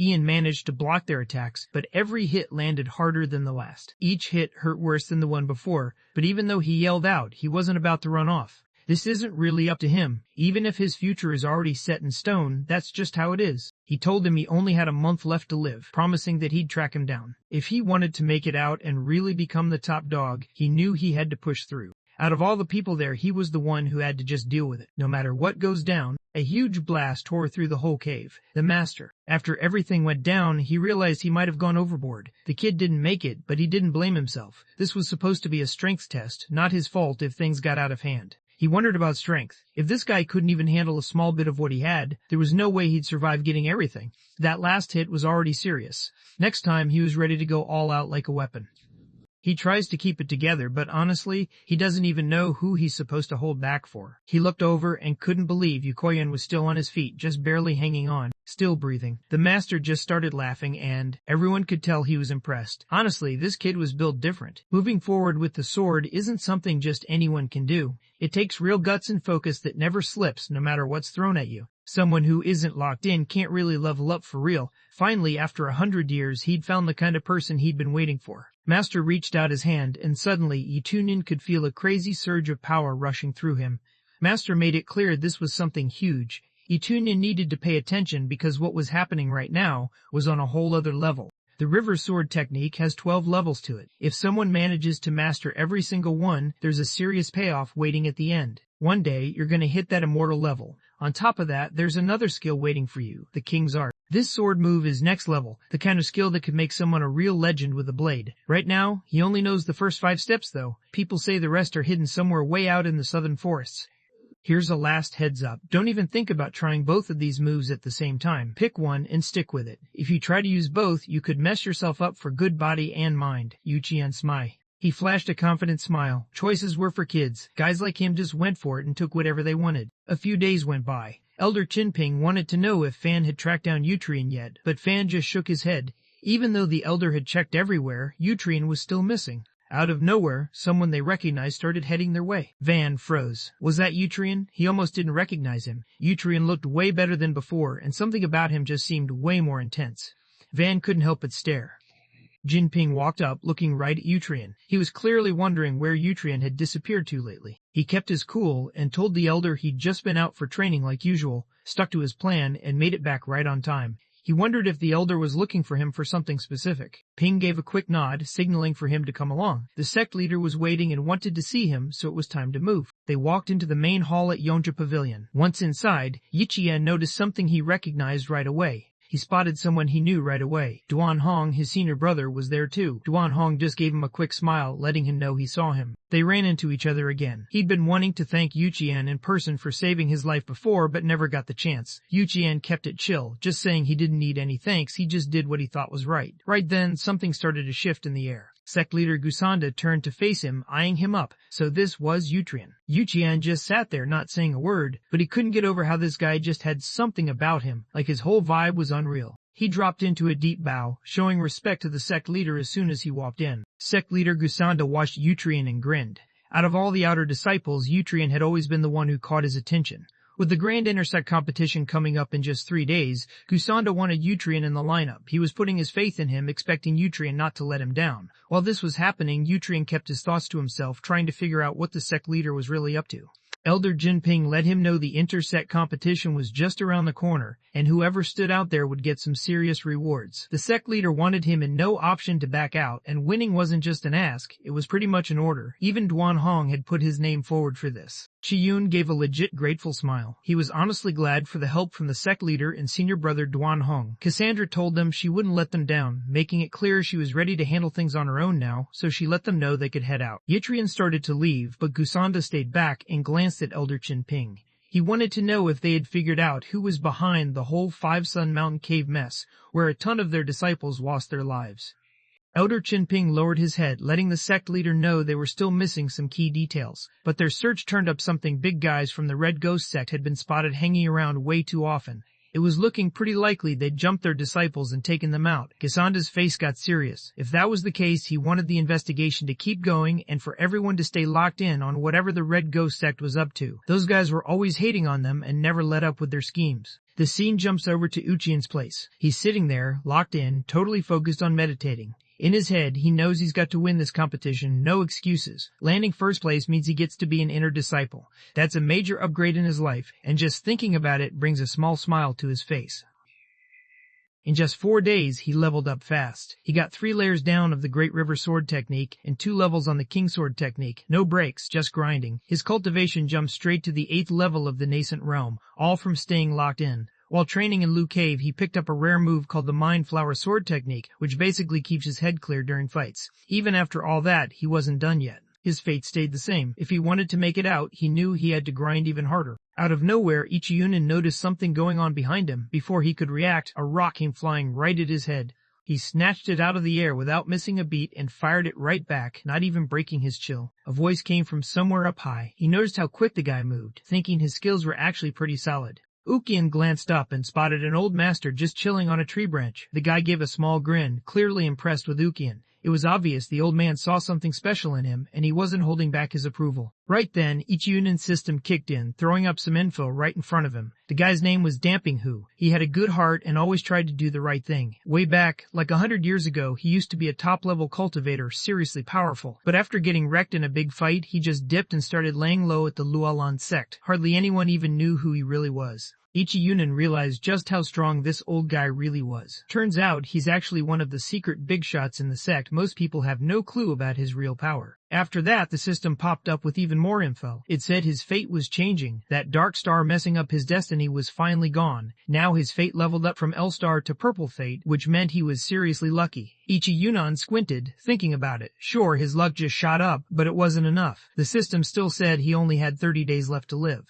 Ian managed to block their attacks, but every hit landed harder than the last. Each hit hurt worse than the one before, but even though he yelled out, he wasn't about to run off. This isn't really up to him. Even if his future is already set in stone, that's just how it is. He told him he only had a month left to live, promising that he'd track him down. If he wanted to make it out and really become the top dog, he knew he had to push through. Out of all the people there, he was the one who had to just deal with it. No matter what goes down, a huge blast tore through the whole cave. The master. After everything went down, he realized he might have gone overboard. The kid didn't make it, but he didn't blame himself. This was supposed to be a strength test, not his fault if things got out of hand. He wondered about strength. If this guy couldn't even handle a small bit of what he had, there was no way he'd survive getting everything. That last hit was already serious. Next time, he was ready to go all out like a weapon. He tries to keep it together, but honestly, he doesn't even know who he's supposed to hold back for. He looked over and couldn't believe Yukoyan was still on his feet, just barely hanging on, still breathing. The master just started laughing and everyone could tell he was impressed. Honestly, this kid was built different. Moving forward with the sword isn't something just anyone can do. It takes real guts and focus that never slips no matter what's thrown at you. Someone who isn't locked in can't really level up for real. Finally, after 100 years, he'd found the kind of person he'd been waiting for. Master reached out his hand, and suddenly Yitunyan could feel a crazy surge of power rushing through him. Master made it clear this was something huge. Yitunyan needed to pay attention because what was happening right now was on a whole other level. The river sword technique has 12 levels to it. If someone manages to master every single one, there's a serious payoff waiting at the end. One day, you're going to hit that immortal level. On top of that, there's another skill waiting for you, the King's Art. This sword move is next level, the kind of skill that could make someone a real legend with a blade. Right now, he only knows the first 5 steps though. People say the rest are hidden somewhere way out in the southern forests. Here's a last heads up. Don't even think about trying both of these moves at the same time. Pick one and stick with it. If you try to use both, you could mess yourself up for good body and mind. Yuchian smiled. He flashed a confident smile. Choices were for kids. Guys like him just went for it and took whatever they wanted. A few days went by. Elder Chinping wanted to know if Fan had tracked down Yutrian yet, but Fan just shook his head. Even though the Elder had checked everywhere, Yutrian was still missing. Out of nowhere, someone they recognized started heading their way. Van froze. Was that Yutrian? He almost didn't recognize him. Yutrian looked way better than before, and something about him just seemed way more intense. Van couldn't help but stare. Jinping walked up, looking right at Yutrian. He was clearly wondering where Yutrian had disappeared to lately. He kept his cool and told the Elder he'd just been out for training like usual, stuck to his plan, and made it back right on time. He wondered if the Elder was looking for him for something specific. Ping gave a quick nod, signaling for him to come along. The sect leader was waiting and wanted to see him, so it was time to move. They walked into the main hall at Yonja Pavilion. Once inside, Yichian noticed something he recognized right away. He spotted someone he knew right away. Duan Hong, his senior brother, was there too. Duan Hong just gave him a quick smile, letting him know he saw him. They ran into each other again. He'd been wanting to thank Yuchian in person for saving his life before, but never got the chance. Yuchian kept it chill, just saying he didn't need any thanks, he just did what he thought was right. Right then, something started to shift in the air. Sect leader Gusanda turned to face him, eyeing him up. So this was Yutrian. Yuchian just sat there, not saying a word, but he couldn't get over how this guy just had something about him, like his whole vibe was unreal. He dropped into a deep bow, showing respect to the sect leader as soon as he walked in. Sect leader Gusanda watched Yutrian and grinned. Out of all the outer disciples, Yutrian had always been the one who caught his attention. With the Grand Intersect competition coming up in just 3 days, Gusanda wanted Yutrian in the lineup. He was putting his faith in him, expecting Yutrian not to let him down. While this was happening, Yutrian kept his thoughts to himself, trying to figure out what the sect leader was really up to. Elder Jinping let him know the intersect competition was just around the corner, and whoever stood out there would get some serious rewards. The sect leader wanted him in no option to back out, and winning wasn't just an ask, it was pretty much an order. Even Duan Hong had put his name forward for this. Chi-Yun gave a legit grateful smile. He was honestly glad for the help from the sect leader and senior brother Duan Hong. Cassandra told them she wouldn't let them down, making it clear she was ready to handle things on her own now, so she let them know they could head out. Yitrian started to leave, but Gusanda stayed back and glanced at Elder Chinping. He wanted to know if they had figured out who was behind the whole Five Sun Mountain Cave mess, where a ton of their disciples lost their lives. Elder Chinping lowered his head, letting the sect leader know they were still missing some key details. But their search turned up something. Big guys from the Red Ghost sect had been spotted hanging around way too often. It was looking pretty likely they'd jumped their disciples and taken them out. Casanda's face got serious. If that was the case, he wanted the investigation to keep going and for everyone to stay locked in on whatever the Red Ghost sect was up to. Those guys were always hating on them and never let up with their schemes. The scene jumps over to Uchian's place. He's sitting there, locked in, totally focused on meditating. In his head, he knows he's got to win this competition, no excuses. Landing first place means he gets to be an inner disciple. That's a major upgrade in his life, and just thinking about it brings a small smile to his face. In just 4 days, he leveled up fast. He got 3 layers down of the Great River Sword technique and 2 levels on the King Sword technique. No breaks, just grinding. His cultivation jumped straight to the 8th level of the Nascent Realm, all from staying locked in. While training in Lu Cave, he picked up a rare move called the Mind Flower Sword technique, which basically keeps his head clear during fights. Even after all that, he wasn't done yet. His fate stayed the same. If he wanted to make it out, he knew he had to grind even harder. Out of nowhere, Ichiyunin noticed something going on behind him. Before he could react, a rock came flying right at his head. He snatched it out of the air without missing a beat and fired it right back, not even breaking his chill. A voice came from somewhere up high. He noticed how quick the guy moved, thinking his skills were actually pretty solid. Ukian glanced up and spotted an old master just chilling on a tree branch. The guy gave a small grin, clearly impressed with Ukian. It was obvious the old man saw something special in him, and he wasn't holding back his approval. Right then, Ichiyunin's system kicked in, throwing up some info right in front of him. The guy's name was Damping Hu. He had a good heart and always tried to do the right thing. Way back, like 100 years ago, he used to be a top-level cultivator, seriously powerful. But after getting wrecked in a big fight, he just dipped and started laying low at the Luolan sect. Hardly anyone even knew who he really was. Ichi Yunan realized just how strong this old guy really was. Turns out he's actually one of the secret big shots in the sect. Most people have no clue about his real power. After that, the system popped up with even more info. It said his fate was changing. That dark star messing up his destiny was finally gone. Now his fate leveled up from L star to purple fate, which meant he was seriously lucky. Ichi Yunan squinted, thinking about it. Sure, his luck just shot up, but it wasn't enough. The system still said he only had 30 days left to live.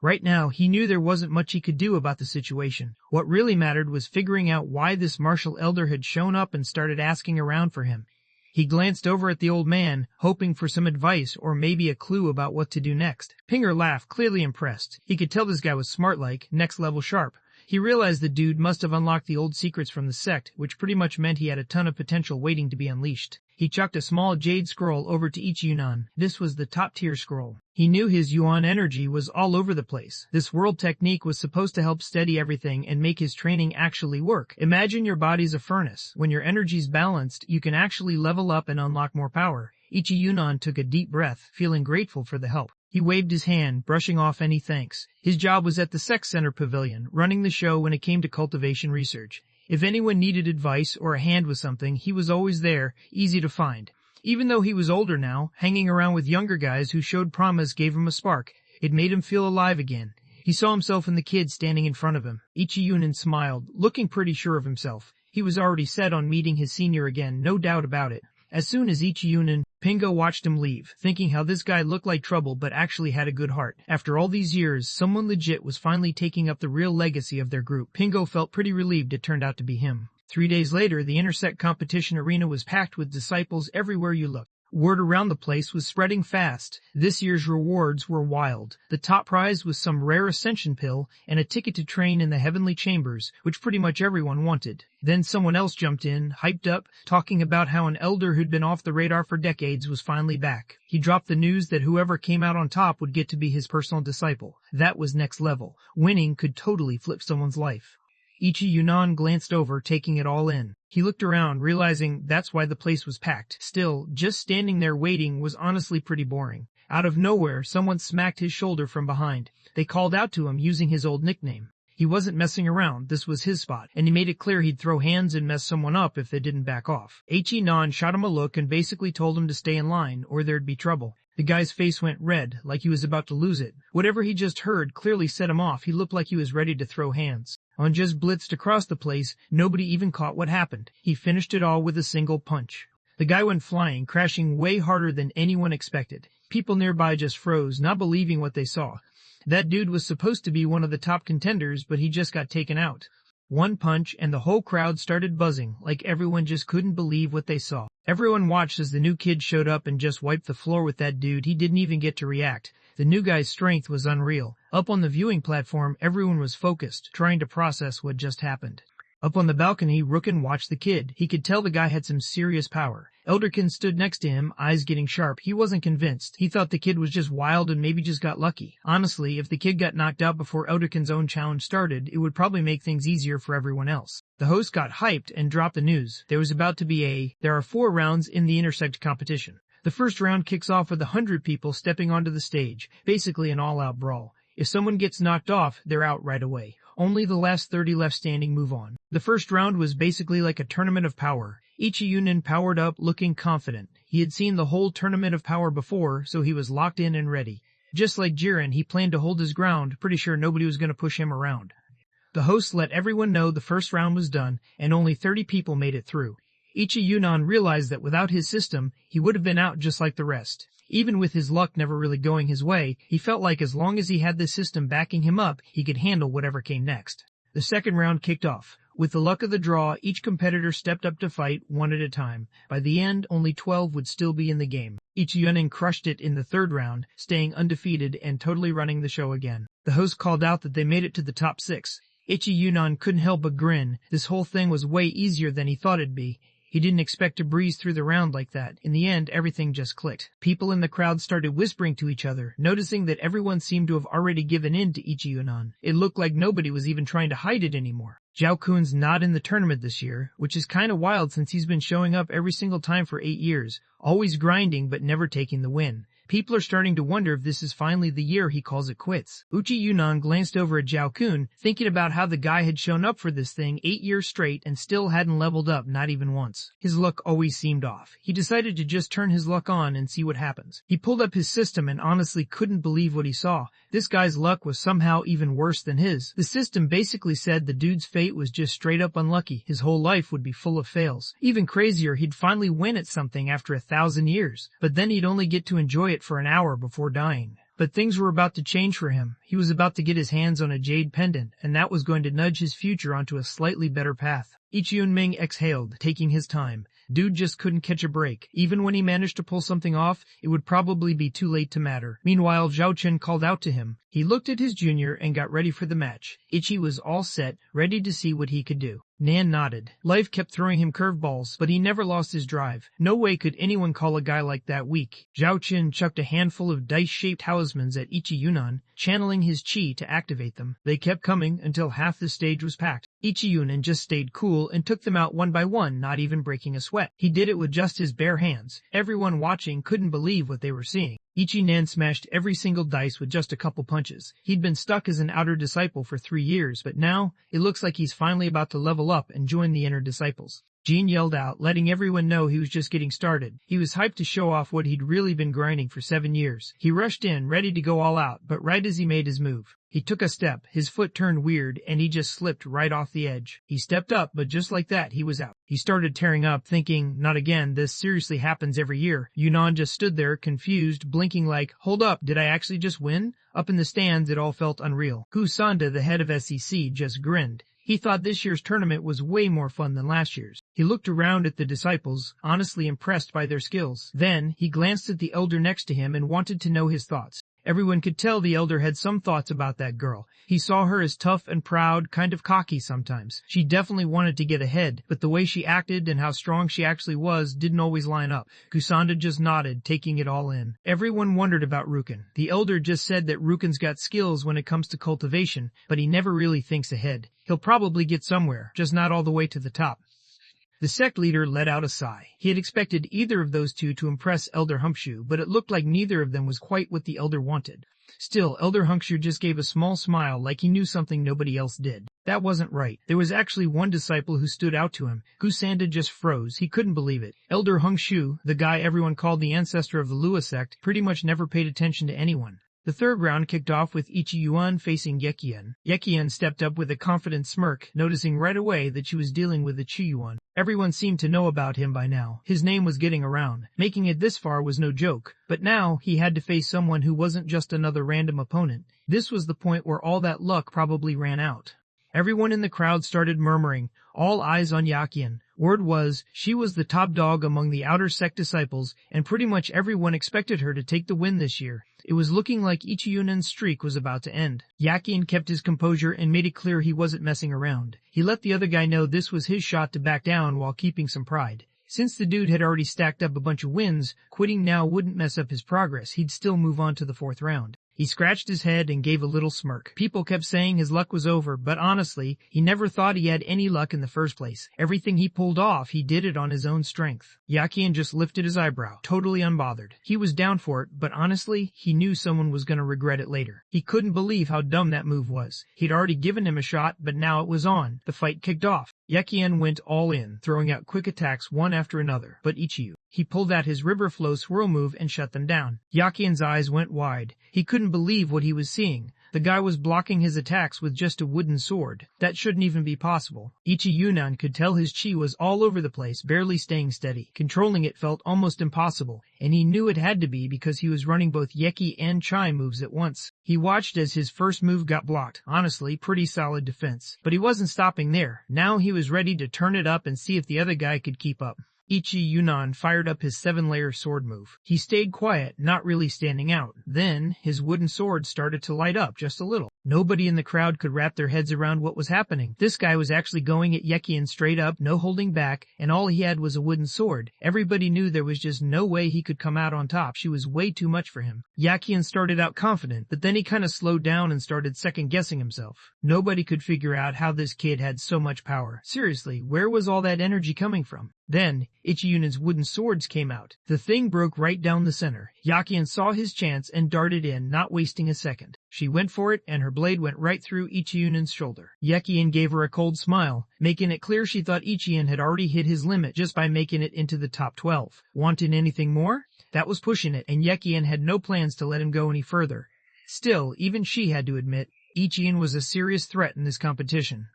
Right now, he knew there wasn't much he could do about the situation. What really mattered was figuring out why this martial elder had shown up and started asking around for him. He glanced over at the old man, hoping for some advice or maybe a clue about what to do next. Pinger laughed, clearly impressed. He could tell this guy was smart like, next level sharp. He realized the dude must have unlocked the old secrets from the sect, which pretty much meant he had a ton of potential waiting to be unleashed. He chucked a small jade scroll over to each Yunan. This was the top-tier scroll. He knew his yuan energy was all over the place. This world technique was supposed to help steady everything and make his training actually work. Imagine your body's a furnace. When your energy's balanced, you can actually level up and unlock more power. Ichi Yunan took a deep breath, feeling grateful for the help. He waved his hand, brushing off any thanks. His job was at the Sex Center Pavilion, running the show when it came to cultivation research. If anyone needed advice or a hand with something, he was always there, easy to find. Even though he was older now, hanging around with younger guys who showed promise gave him a spark. It made him feel alive again. He saw himself and the kid standing in front of him. Ichi Yunan smiled, looking pretty sure of himself. He was already set on meeting his senior again, no doubt about it. As soon as Ichi Yunan, Pingo watched him leave, thinking how this guy looked like trouble but actually had a good heart. After all these years, someone legit was finally taking up the real legacy of their group. Pingo felt pretty relieved it turned out to be him. 3 days later, the intersect competition arena was packed with disciples everywhere you looked. Word around the place was spreading fast. This year's rewards were wild. The top prize was some rare ascension pill and a ticket to train in the heavenly chambers, which pretty much everyone wanted. Then someone else jumped in, hyped up, talking about how an elder who'd been off the radar for decades was finally back. He dropped the news that whoever came out on top would get to be his personal disciple. That was next level. Winning could totally flip someone's life. Ichi Yunan glanced over, taking it all in. He looked around, realizing that's why the place was packed. Still, just standing there waiting was honestly pretty boring. Out of nowhere, someone smacked his shoulder from behind. They called out to him using his old nickname. He wasn't messing around, this was his spot, and he made it clear he'd throw hands and mess someone up if they didn't back off. Ichi Yunan shot him a look and basically told him to stay in line, or there'd be trouble. The guy's face went red, like he was about to lose it. Whatever he just heard clearly set him off. He looked like he was ready to throw hands. On just blitzed across the place, nobody even caught what happened. He finished it all with a single punch. The guy went flying, crashing way harder than anyone expected. People nearby just froze, not believing what they saw. That dude was supposed to be one of the top contenders, but he just got taken out. One punch, and the whole crowd started buzzing, like everyone just couldn't believe what they saw. Everyone watched as the new kid showed up and just wiped the floor with that dude. He didn't even get to react. The new guy's strength was unreal. Up on the viewing platform, everyone was focused, trying to process what just happened. Up on the balcony, Rookin watched the kid. He could tell the guy had some serious power. Elderkin stood next to him, eyes getting sharp. He wasn't convinced. He thought the kid was just wild and maybe just got lucky. Honestly, if the kid got knocked out before Elderkin's own challenge started, it would probably make things easier for everyone else. The host got hyped and dropped the news. There was about to be there are 4 rounds in the intersect competition. The first round kicks off with 100 people stepping onto the stage, basically an all-out brawl. If someone gets knocked off, they're out right away. Only the last 30 left standing move on. The first round was basically like a tournament of power. Ichi Yunan powered up, looking confident. He had seen the whole tournament of power before, so he was locked in and ready. Just like Jiren, he planned to hold his ground, pretty sure nobody was going to push him around. The host let everyone know the first round was done, and only 30 people made it through. Ichi Yunan realized that without his system, he would have been out just like the rest. Even with his luck never really going his way, he felt like as long as he had the system backing him up, he could handle whatever came next. The second round kicked off. With the luck of the draw, each competitor stepped up to fight, one at a time. By the end, only 12 would still be in the game. Ichi Yunan crushed it in the third round, staying undefeated and totally running the show again. The host called out that they made it to the top 6. Ichi Yunan couldn't help but grin. This whole thing was way easier than he thought it'd be. He didn't expect to breeze through the round like that. In the end, everything just clicked. People in the crowd started whispering to each other, noticing that everyone seemed to have already given in to Ichi Yunan. It looked like nobody was even trying to hide it anymore. Zhao Kun's not in the tournament this year, which is kinda wild since he's been showing up every single time for 8 years, always grinding but never taking the win. People are starting to wonder if this is finally the year he calls it quits. Uchi Yunan glanced over at Zhao Kun, thinking about how the guy had shown up for this thing 8 years straight and still hadn't leveled up, not even once. His luck always seemed off. He decided to just turn his luck on and see what happens. He pulled up his system and honestly couldn't believe what he saw. This guy's luck was somehow even worse than his. The system basically said the dude's fate was just straight up unlucky. His whole life would be full of fails. Even crazier, he'd finally win at something after 1,000 years, but then he'd only get to enjoy it for an hour before dying. But things were about to change for him. He was about to get his hands on a jade pendant, and that was going to nudge his future onto a slightly better path. Ichiyun-ming exhaled, taking his time. Dude just couldn't catch a break. Even when he managed to pull something off, it would probably be too late to matter. Meanwhile, Zhao Chen called out to him. He looked at his junior and got ready for the match. Ichi was all set, ready to see what he could do. Nan nodded. Life kept throwing him curveballs, but he never lost his drive. No way could anyone call a guy like that weak. Zhao Chen chucked a handful of dice-shaped talismans at Ichi Yunan, channeling his chi to activate them. They kept coming until half the stage was packed. Ichi Yunan just stayed cool and took them out one by one, not even breaking a sweat. He did it with just his bare hands. Everyone watching couldn't believe what they were seeing. Ichi-nan smashed every single dice with just a couple punches. He'd been stuck as an outer disciple for 3 years, but now it looks like he's finally about to level up and join the inner disciples. Jean yelled out, letting everyone know he was just getting started. He was hyped to show off what he'd really been grinding for 7 years. He rushed in, ready to go all out, but right as he made his move, he took a step, his foot turned weird, and he just slipped right off the edge. He stepped up, but just like that, he was out. He started tearing up, thinking, not again, this seriously happens every year. Yunan just stood there, confused, blinking like, hold up, did I actually just win? Up in the stands, it all felt unreal. Kusanda, the head of SEC, just grinned. He thought this year's tournament was way more fun than last year's. He looked around at the disciples, honestly impressed by their skills. Then, he glanced at the elder next to him and wanted to know his thoughts. Everyone could tell the elder had some thoughts about that girl. He saw her as tough and proud, kind of cocky sometimes. She definitely wanted to get ahead, but the way she acted and how strong she actually was didn't always line up. Kusanda just nodded, taking it all in. Everyone wondered about Rukin. The elder just said that Rukin's got skills when it comes to cultivation, but he never really thinks ahead. He'll probably get somewhere, just not all the way to the top. The sect leader let out a sigh. He had expected either of those two to impress Elder Hunkshu, but it looked like neither of them was quite what the elder wanted. Still, Elder Hunkshu just gave a small smile like he knew something nobody else did. That wasn't right. There was actually one disciple who stood out to him. Kusanda just froze. He couldn't believe it. Elder Hunkshu, the guy everyone called the ancestor of the Lua sect, pretty much never paid attention to anyone. The third round kicked off with Ichi Yuan facing Yekian. Yekian stepped up with a confident smirk, noticing right away that she was dealing with a Chiyuan. Everyone seemed to know about him by now. His name was getting around. Making it this far was no joke. But now he had to face someone who wasn't just another random opponent. This was the point where all that luck probably ran out. Everyone in the crowd started murmuring, all eyes on Yekian. Word was, she was the top dog among the outer sect disciples, and pretty much everyone expected her to take the win this year. It was looking like Ichiyunan's streak was about to end. Yekian kept his composure and made it clear he wasn't messing around. He let the other guy know this was his shot to back down while keeping some pride. Since the dude had already stacked up a bunch of wins, quitting now wouldn't mess up his progress. He'd still move on to the 4th round. He scratched his head and gave a little smirk. People kept saying his luck was over, but honestly, he never thought he had any luck in the first place. Everything he pulled off, he did it on his own strength. Yekian just lifted his eyebrow, totally unbothered. He was down for it, but honestly, he knew someone was going to regret it later. He couldn't believe how dumb that move was. He'd already given him a shot, but now it was on. The fight kicked off. Yekian went all in, throwing out quick attacks one after another, but Ichiyu. He pulled out his river flow swirl move and shut them down. Yekian's eyes went wide. He couldn't believe what he was seeing. The guy was blocking his attacks with just a wooden sword. That shouldn't even be possible. Ichi Yunan could tell his chi was all over the place, barely staying steady. Controlling it felt almost impossible, and he knew it had to be because he was running both Yeki and Chai moves at once. He watched as his first move got blocked. Honestly, pretty solid defense. But he wasn't stopping there. Now he was ready to turn it up and see if the other guy could keep up. Ichi Yunan fired up his 7-layer sword move. He stayed quiet, not really standing out. Then, his wooden sword started to light up just a little. Nobody in the crowd could wrap their heads around what was happening. This guy was actually going at Yekian straight up, no holding back, and all he had was a wooden sword. Everybody knew there was just no way he could come out on top. She was way too much for him. Yekian started out confident, but then he kind of slowed down and started second-guessing himself. Nobody could figure out how this kid had so much power. Seriously, where was all that energy coming from? Then, Ichiyunan's wooden swords came out. The thing broke right down the center. Yakian saw his chance and darted in, not wasting a second. She went for it, and her blade went right through Ichiyunan's shoulder. Yakian gave her a cold smile, making it clear she thought Ichiyan had already hit his limit just by making it into the top 12. Wanted anything more? That was pushing it, and Yakian had no plans to let him go any further. Still, even she had to admit, Ichiyan was a serious threat in this competition.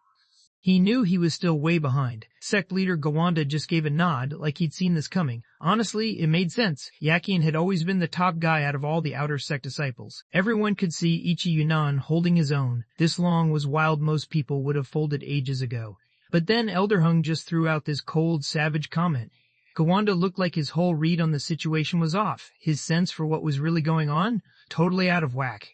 He knew he was still way behind. Sect leader Gawanda just gave a nod, like he'd seen this coming. Honestly, it made sense. Yakian had always been the top guy out of all the outer sect disciples. Everyone could see Ichiyunan holding his own. This long was wild most people would have folded ages ago. But then Elder Hung just threw out this cold, savage comment. Gawanda looked like his whole read on the situation was off. His sense for what was really going on? Totally out of whack.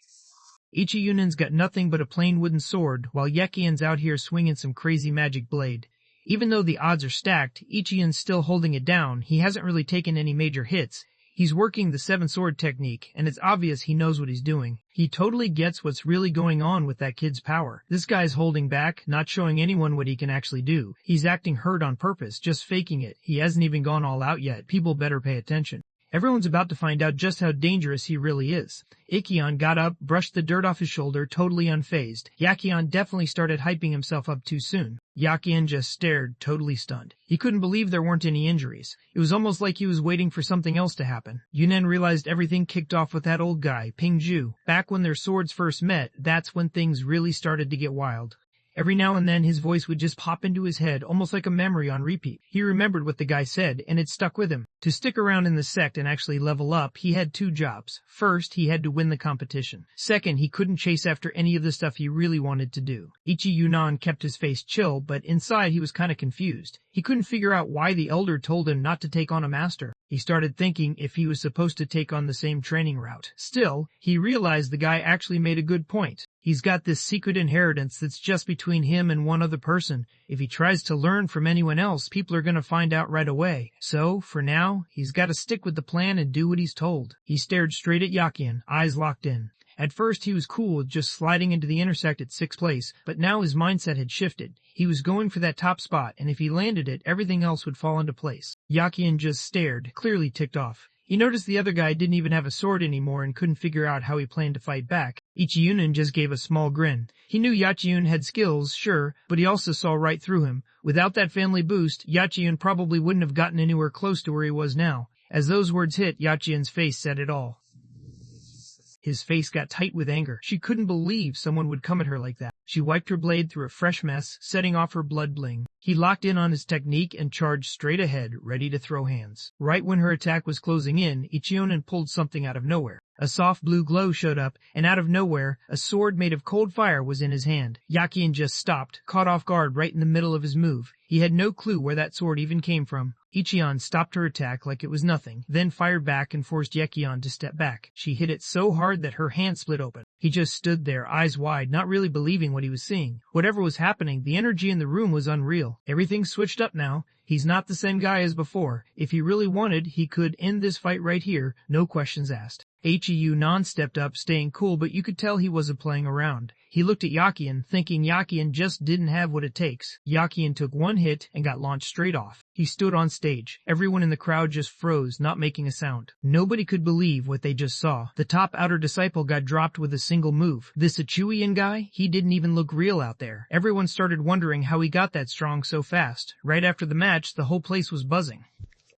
Ichiyunan's got nothing but a plain wooden sword, while Yakian's out here swinging some crazy magic blade. Even though the odds are stacked, Ichiyan's still holding it down. He hasn't really taken any major hits. He's working the seven sword technique, and it's obvious he knows what he's doing. He totally gets what's really going on with that kid's power. This guy's holding back, not showing anyone what he can actually do. He's acting hurt on purpose, just faking it. He hasn't even gone all out yet. People better pay attention. Everyone's about to find out just how dangerous he really is. Ichiyan got up, brushed the dirt off his shoulder, totally unfazed. Yakian definitely started hyping himself up too soon. Yakian just stared, totally stunned. He couldn't believe there weren't any injuries. It was almost like he was waiting for something else to happen. Yunen realized everything kicked off with that old guy, Ping Zhu. Back when their swords first met, that's when things really started to get wild. Every now and then his voice would just pop into his head, almost like a memory on repeat. He remembered what the guy said, and it stuck with him. To stick around in the sect and actually level up, he had two jobs. First, he had to win the competition. Second, he couldn't chase after any of the stuff he really wanted to do. Ichiyunan kept his face chill, but inside he was kind of confused. He couldn't figure out why the elder told him not to take on a master. He started thinking if he was supposed to take on the same training route. Still, he realized the guy actually made a good point. He's got this secret inheritance that's just between him and one other person. If he tries to learn from anyone else, people are going to find out right away. So, for now, he's got to stick with the plan and do what he's told. He stared straight at Yakian, eyes locked in. At first he was cool with just sliding into the intersect at 6th place, but now his mindset had shifted. He was going for that top spot, and if he landed it, everything else would fall into place. Yakian just stared, clearly ticked off. He noticed the other guy didn't even have a sword anymore and couldn't figure out how he planned to fight back. Ichiyunan just gave a small grin. He knew Yachiun had skills, sure, but he also saw right through him. Without that family boost, Yachiun probably wouldn't have gotten anywhere close to where he was now. As those words hit, Yachiun's face said it all. His face got tight with anger. She couldn't believe someone would come at her like that. She wiped her blade through a fresh mess, setting off her blood bling. He locked in on his technique and charged straight ahead, ready to throw hands. Right when her attack was closing in, Ichiyunan pulled something out of nowhere. A soft blue glow showed up, and out of nowhere, a sword made of cold fire was in his hand. Yakian just stopped, caught off guard right in the middle of his move. He had no clue where that sword even came from. Ichiyan stopped her attack like it was nothing, then fired back and forced Yakian to step back. She hit it so hard that her hand split open. He just stood there, eyes wide, not really believing what he was seeing. Whatever was happening, the energy in the room was unreal. Everything switched up now. He's not the same guy as before. If he really wanted, he could end this fight right here, no questions asked. Ichiyunan stepped up, staying cool, but you could tell he wasn't playing around. He looked at Yakian, thinking Yakian just didn't have what it takes. Yakian took one hit and got launched straight off. He stood on stage. Everyone in the crowd just froze, not making a sound. Nobody could believe what they just saw. The top outer disciple got dropped with a single move. This Ichiyunan guy, he didn't even look real out there. Everyone started wondering how he got that strong so fast. Right after the match, the whole place was buzzing.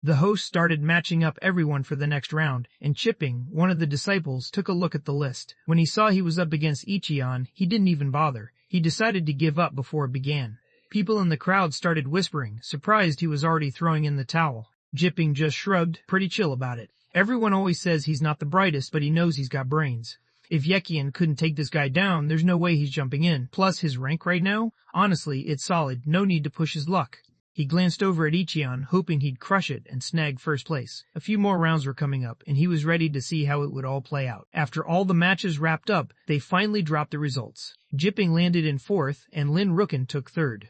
The host started matching up everyone for the next round, and Chipping, one of the disciples, took a look at the list. When he saw he was up against Ichiyan, he didn't even bother. He decided to give up before it began. People in the crowd started whispering, surprised he was already throwing in the towel. Jipping just shrugged, pretty chill about it. Everyone always says he's not the brightest, but he knows he's got brains. If Yakian couldn't take this guy down, there's no way he's jumping in. Plus his rank right now? Honestly, it's solid, no need to push his luck. He glanced over at Ichiyan, hoping he'd crush it and snag first place. A few more rounds were coming up, and he was ready to see how it would all play out. After all the matches wrapped up, they finally dropped the results. Jipping landed in 4th, and Lin Rukin took 3rd.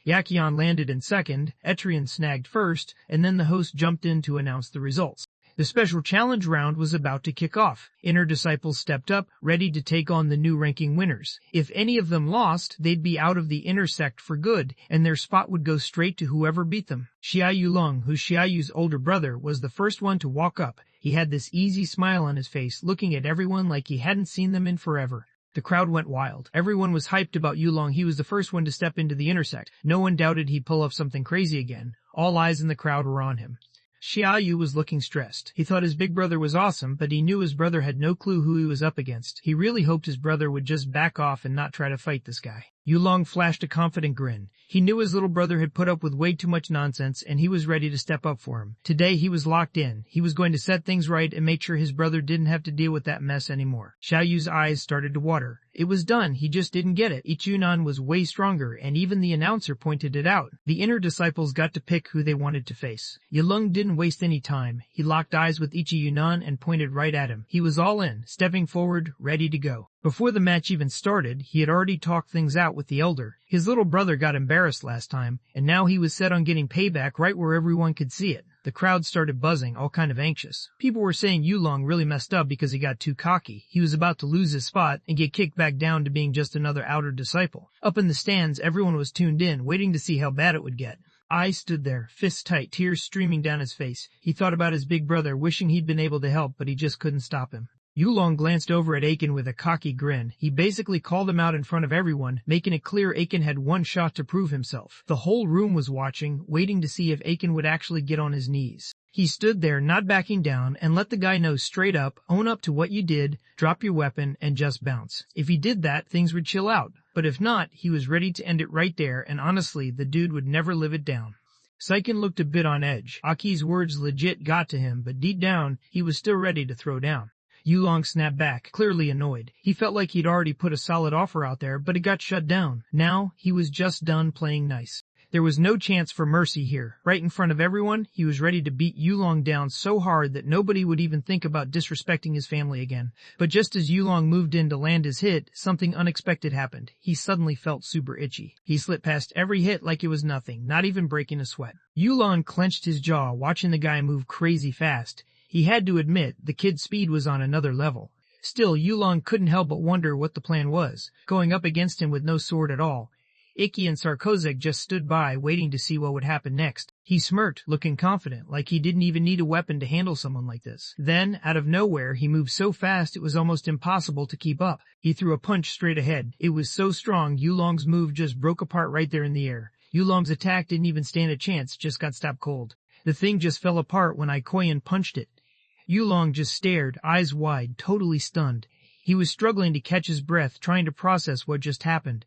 Yakian landed in 2nd, Etrian snagged 1st, and then the host jumped in to announce the results. The special challenge round was about to kick off. Inner disciples stepped up, ready to take on the new ranking winners. If any of them lost, they'd be out of the inner sect for good, and their spot would go straight to whoever beat them. Xia Yulong, who's Xiaoyu's older brother, was the first one to walk up. He had this easy smile on his face, looking at everyone like he hadn't seen them in forever. The crowd went wild. Everyone was hyped about Yulong. He was the first one to step into the intersect. No one doubted he'd pull off something crazy again. All eyes in the crowd were on him. Xiaoyu was looking stressed. He thought his big brother was awesome, but he knew his brother had no clue who he was up against. He really hoped his brother would just back off and not try to fight this guy. Yulong flashed a confident grin. He knew his little brother had put up with way too much nonsense, and he was ready to step up for him. Today he was locked in. He was going to set things right and make sure his brother didn't have to deal with that mess anymore. Xiaoyu's eyes started to water. It was done. He just didn't get it. Ichunan was way stronger, and even the announcer pointed it out. The inner disciples got to pick who they wanted to face. Yulong didn't waste any time. He locked eyes with Ichiyunan and pointed right at him. He was all in, stepping forward, ready to go. Before the match even started, he had already talked things out with the elder. His little brother got embarrassed last time, and now he was set on getting payback right where everyone could see it. The crowd started buzzing, all kind of anxious. People were saying Yulong really messed up because he got too cocky. He was about to lose his spot and get kicked back down to being just another outer disciple. Up in the stands, everyone was tuned in, waiting to see how bad it would get. I stood there, fists tight, tears streaming down his face. He thought about his big brother, wishing he'd been able to help, but he just couldn't stop him. Yulong glanced over at Aiken with a cocky grin. He basically called him out in front of everyone, making it clear Aiken had one shot to prove himself. The whole room was watching, waiting to see if Aiken would actually get on his knees. He stood there, not backing down, and let the guy know straight up, own up to what you did, drop your weapon, and just bounce. If he did that, things would chill out. But if not, he was ready to end it right there, and honestly, the dude would never live it down. Saiken looked a bit on edge. Aki's words legit got to him, but deep down, he was still ready to throw down. Yulong snapped back, clearly annoyed. He felt like he'd already put a solid offer out there, but it got shut down. Now, he was just done playing nice. There was no chance for mercy here. Right in front of everyone, he was ready to beat Yulong down so hard that nobody would even think about disrespecting his family again. But just as Yulong moved in to land his hit, something unexpected happened. He suddenly felt super itchy. He slipped past every hit like it was nothing, not even breaking a sweat. Yulong clenched his jaw, watching the guy move crazy fast. He had to admit, the kid's speed was on another level. Still, Yulong couldn't help but wonder what the plan was, going up against him with no sword at all. Ikki and Sarkozek just stood by, waiting to see what would happen next. He smirked, looking confident, like he didn't even need a weapon to handle someone like this. Then, out of nowhere, he moved so fast it was almost impossible to keep up. He threw a punch straight ahead. It was so strong, Yulong's move just broke apart right there in the air. Yulong's attack didn't even stand a chance, just got stopped cold. The thing just fell apart when Ikoyan punched it. Yulong just stared, eyes wide, totally stunned. He was struggling to catch his breath, trying to process what just happened.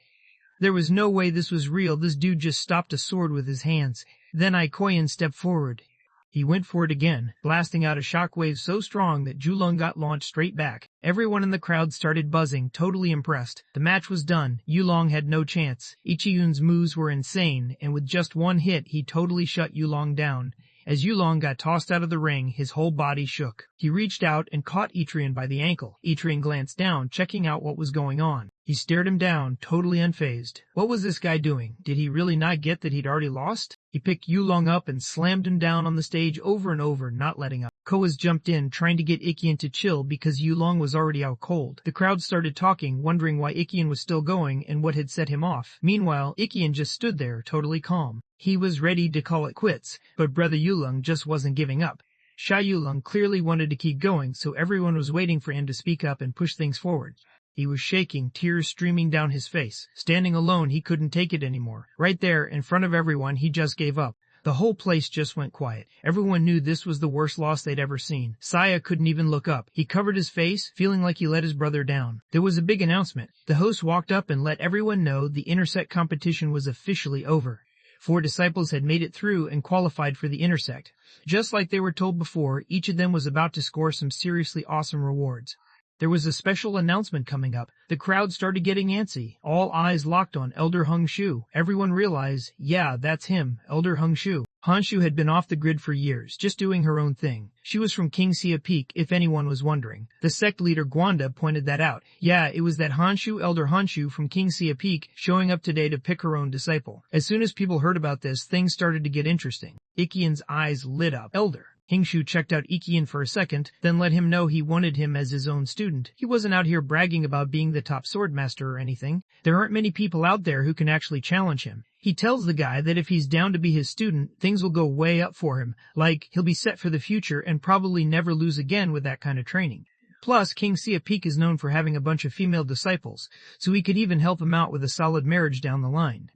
There was no way this was real. This dude just stopped a sword with his hands. Then Ikoyan stepped forward. He went for it again, blasting out a shockwave so strong that Yulong got launched straight back. Everyone in the crowd started buzzing, totally impressed. The match was done. Yulong had no chance. Ichiyun's moves were insane, and with just one hit, he totally shut Yulong down. As Yulong got tossed out of the ring, his whole body shook. He reached out and caught Itrian by the ankle. Itrian glanced down, checking out what was going on. He stared him down, totally unfazed. What was this guy doing? Did he really not get that he'd already lost? He picked Yulong up and slammed him down on the stage over and over, not letting up. Koas jumped in, trying to get Ikian to chill because Yulong was already out cold. The crowd started talking, wondering why Ikian was still going and what had set him off. Meanwhile, Ikian just stood there, totally calm. He was ready to call it quits, but brother Yulong just wasn't giving up. Sha Yulong clearly wanted to keep going, so everyone was waiting for him to speak up and push things forward. He was shaking, tears streaming down his face. Standing alone, he couldn't take it anymore. Right there, in front of everyone, he just gave up. The whole place just went quiet. Everyone knew this was the worst loss they'd ever seen. Saya couldn't even look up. He covered his face, feeling like he let his brother down. There was a big announcement. The host walked up and let everyone know the intersect competition was officially over. 4 disciples had made it through and qualified for the intersect. Just like they were told before, each of them was about to score some seriously awesome rewards. There was a special announcement coming up. The crowd started getting antsy. All eyes locked on Elder Hung Shu. Everyone realized, yeah, that's him, Elder Hung Shu. Han Shu had been off the grid for years, just doing her own thing. She was from Kingxia Peak, if anyone was wondering. The sect leader Gwanda pointed that out. Yeah, it was that Han Shu, Elder Han Shu from Kingxia Peak, showing up today to pick her own disciple. As soon as people heard about this, things started to get interesting. Ikian's eyes lit up. Elder. Hingshu checked out Ikian for a second, then let him know he wanted him as his own student. He wasn't out here bragging about being the top sword master or anything. There aren't many people out there who can actually challenge him. He tells the guy that if he's down to be his student, things will go way up for him, like he'll be set for the future and probably never lose again with that kind of training. Plus, King Sia Peak is known for having a bunch of female disciples, so he could even help him out with a solid marriage down the line.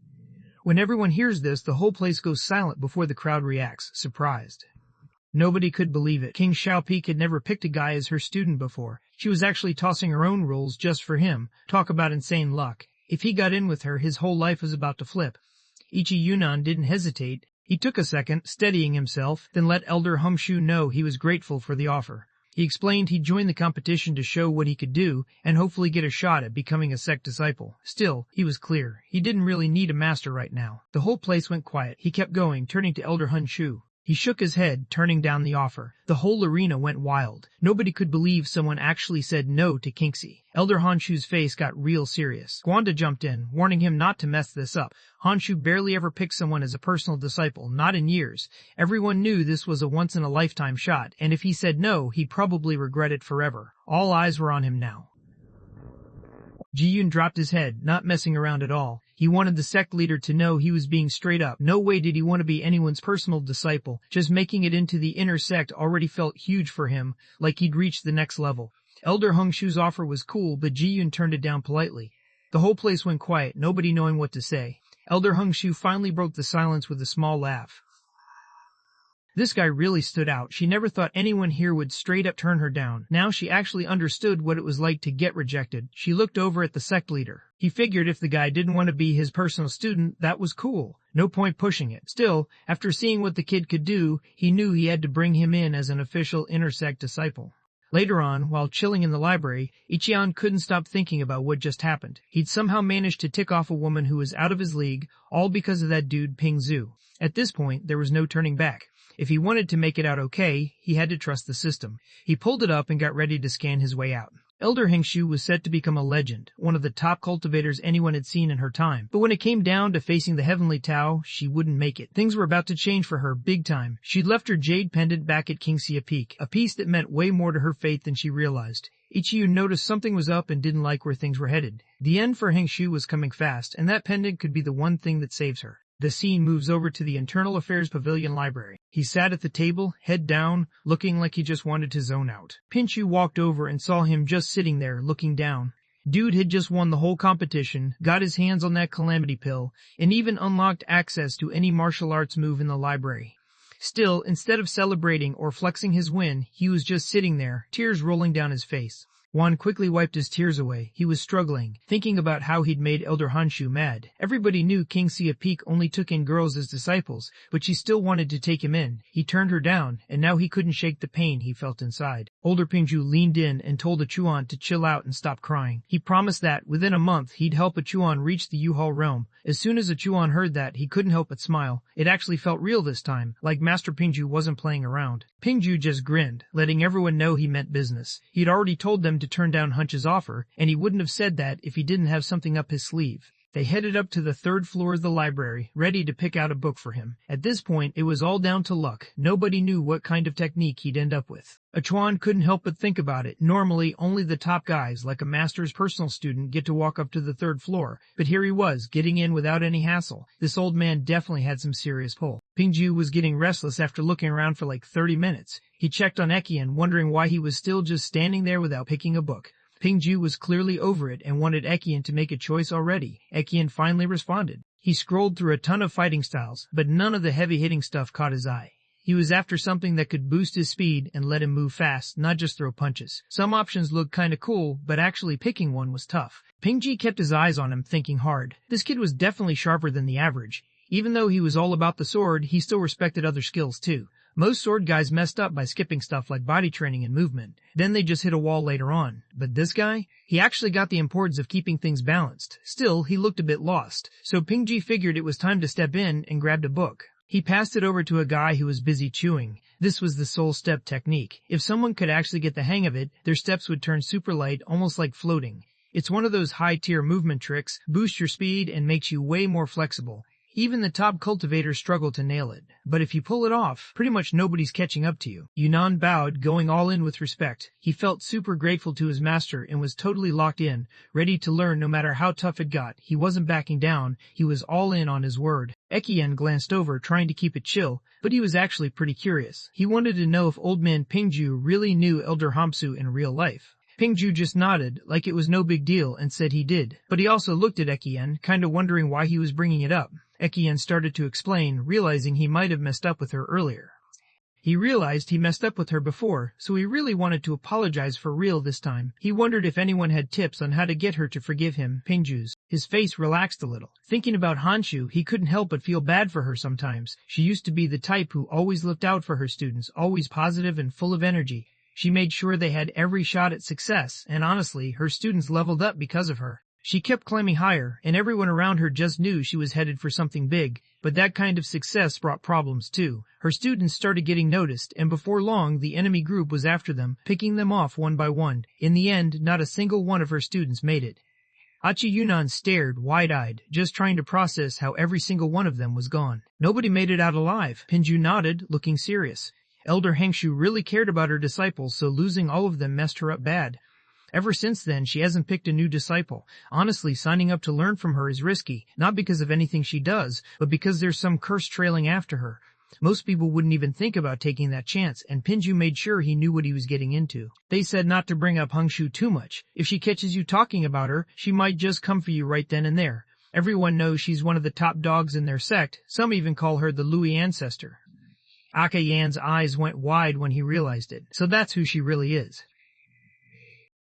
When everyone hears this, the whole place goes silent before the crowd reacts, surprised. Nobody could believe it. King Xiaopeak had never picked a guy as her student before. She was actually tossing her own rules just for him. Talk about insane luck. If he got in with her, his whole life was about to flip. Ichi Yunnan didn't hesitate. He took a second, steadying himself, then let Elder Humshu know he was grateful for the offer. He explained he'd joined the competition to show what he could do and hopefully get a shot at becoming a sect disciple. Still, he was clear. He didn't really need a master right now. The whole place went quiet. He kept going, turning to Elder Hunshu. He shook his head, turning down the offer. The whole arena went wild. Nobody could believe someone actually said no to Kinxi. Elder Honshu's face got real serious. Gwanda jumped in, warning him not to mess this up. Honshu barely ever picked someone as a personal disciple, not in years. Everyone knew this was a once-in-a-lifetime shot, and if he said no, he'd probably regret it forever. All eyes were on him now. Ji-Yun dropped his head, not messing around at all. He wanted the sect leader to know he was being straight up. No way did he want to be anyone's personal disciple. Just making it into the inner sect already felt huge for him, like he'd reached the next level. Elder Hungshu's offer was cool, but Ji-Yun turned it down politely. The whole place went quiet, nobody knowing what to say. Elder Hungshu finally broke the silence with a small laugh. This guy really stood out. She never thought anyone here would straight up turn her down. Now she actually understood what it was like to get rejected. She looked over at the sect leader. He figured if the guy didn't want to be his personal student, that was cool. No point pushing it. Still, after seeing what the kid could do, he knew he had to bring him in as an official inner sect disciple. Later on, while chilling in the library, Ichian couldn't stop thinking about what just happened. He'd somehow managed to tick off a woman who was out of his league, all because of that dude Ping Zhu. At this point, there was no turning back. If he wanted to make it out okay, he had to trust the system. He pulled it up and got ready to scan his way out. Elder Hingshu was set to become a legend, one of the top cultivators anyone had seen in her time. But when it came down to facing the Heavenly Tao, she wouldn't make it. Things were about to change for her big time. She'd left her jade pendant back at Kingxia Peak, a piece that meant way more to her faith than she realized. Ichiyu noticed something was up and didn't like where things were headed. The end for Hingshu was coming fast, and that pendant could be the one thing that saves her. The scene moves over to the Internal Affairs Pavilion Library. He sat at the table, head down, looking like he just wanted to zone out. Pinchu walked over and saw him just sitting there, looking down. Dude had just won the whole competition, got his hands on that calamity pill, and even unlocked access to any martial arts move in the library. Still, instead of celebrating or flexing his win, he was just sitting there, tears rolling down his face. Juan quickly wiped his tears away. He was struggling, thinking about how he'd made Elder Hanshu mad. Everybody knew King Sia Peak only took in girls as disciples, but she still wanted to take him in. He turned her down, and now he couldn't shake the pain he felt inside. Older Pingju leaned in and told Achuan to chill out and stop crying. He promised that, within a month, he'd help Achuan reach the U-Haul realm. As soon as Achuan heard that, he couldn't help but smile. It actually felt real this time, like Master Pingju wasn't playing around. Pingju just grinned, letting everyone know he meant business. He'd already told them to turn down Hunch's offer, and he wouldn't have said that if he didn't have something up his sleeve. They headed up to the third floor of the library, ready to pick out a book for him. At this point, it was all down to luck. Nobody knew what kind of technique he'd end up with. Achuan couldn't help but think about it. Normally, only the top guys, like a master's personal student, get to walk up to the third floor. But here he was, getting in without any hassle. This old man definitely had some serious pull. Pingju was getting restless after looking around for like 30 minutes. He checked on Ekian, wondering why he was still just standing there without picking a book. Pingju was clearly over it and wanted Ekian to make a choice already. Ekian finally responded. He scrolled through a ton of fighting styles, but none of the heavy-hitting stuff caught his eye. He was after something that could boost his speed and let him move fast, not just throw punches. Some options looked kinda cool, but actually picking one was tough. Pingji kept his eyes on him, thinking hard. This kid was definitely sharper than the average. Even though he was all about the sword, he still respected other skills too. Most sword guys messed up by skipping stuff like body training and movement. Then they just hit a wall later on. But this guy? He actually got the importance of keeping things balanced. Still, he looked a bit lost. So Pingji figured it was time to step in and grabbed a book. He passed it over to a guy who was busy chewing. This was the soul step technique. If someone could actually get the hang of it, their steps would turn super light, almost like floating. It's one of those high-tier movement tricks, boosts your speed and makes you way more flexible. Even the top cultivators struggle to nail it. But if you pull it off, pretty much nobody's catching up to you. Yunnan bowed, going all in with respect. He felt super grateful to his master and was totally locked in, ready to learn no matter how tough it got. He wasn't backing down. He was all in on his word. Ekian glanced over, trying to keep it chill, but he was actually pretty curious. He wanted to know if old man Pingju really knew Elder Hamsu in real life. Pingju just nodded, like it was no big deal, and said he did. But he also looked at Ekian, kinda wondering why he was bringing it up. Ekian started to explain, realizing he might have messed up with her earlier. He realized he messed up with her before, so he really wanted to apologize for real this time. He wondered if anyone had tips on how to get her to forgive him, Pingju's. His face relaxed a little. Thinking about Hanshu, he couldn't help but feel bad for her sometimes. She used to be the type who always looked out for her students, always positive and full of energy. She made sure they had every shot at success, and honestly, her students leveled up because of her. She kept climbing higher, and everyone around her just knew she was headed for something big, but that kind of success brought problems too. Her students started getting noticed, and before long the enemy group was after them, picking them off one by one. In the end, not a single one of her students made it. Achi Yunnan stared, wide-eyed, just trying to process how every single one of them was gone. Nobody made it out alive. Pingju nodded, looking serious. Elder Hengshu really cared about her disciples, so losing all of them messed her up bad. Ever since then, she hasn't picked a new disciple. Honestly, signing up to learn from her is risky, not because of anything she does, but because there's some curse trailing after her. Most people wouldn't even think about taking that chance, and Pingju made sure he knew what he was getting into. They said not to bring up Hengshu too much. If she catches you talking about her, she might just come for you right then and there. Everyone knows she's one of the top dogs in their sect. Some even call her the Louis ancestor. Aka Yan's eyes went wide when he realized it. So that's who she really is.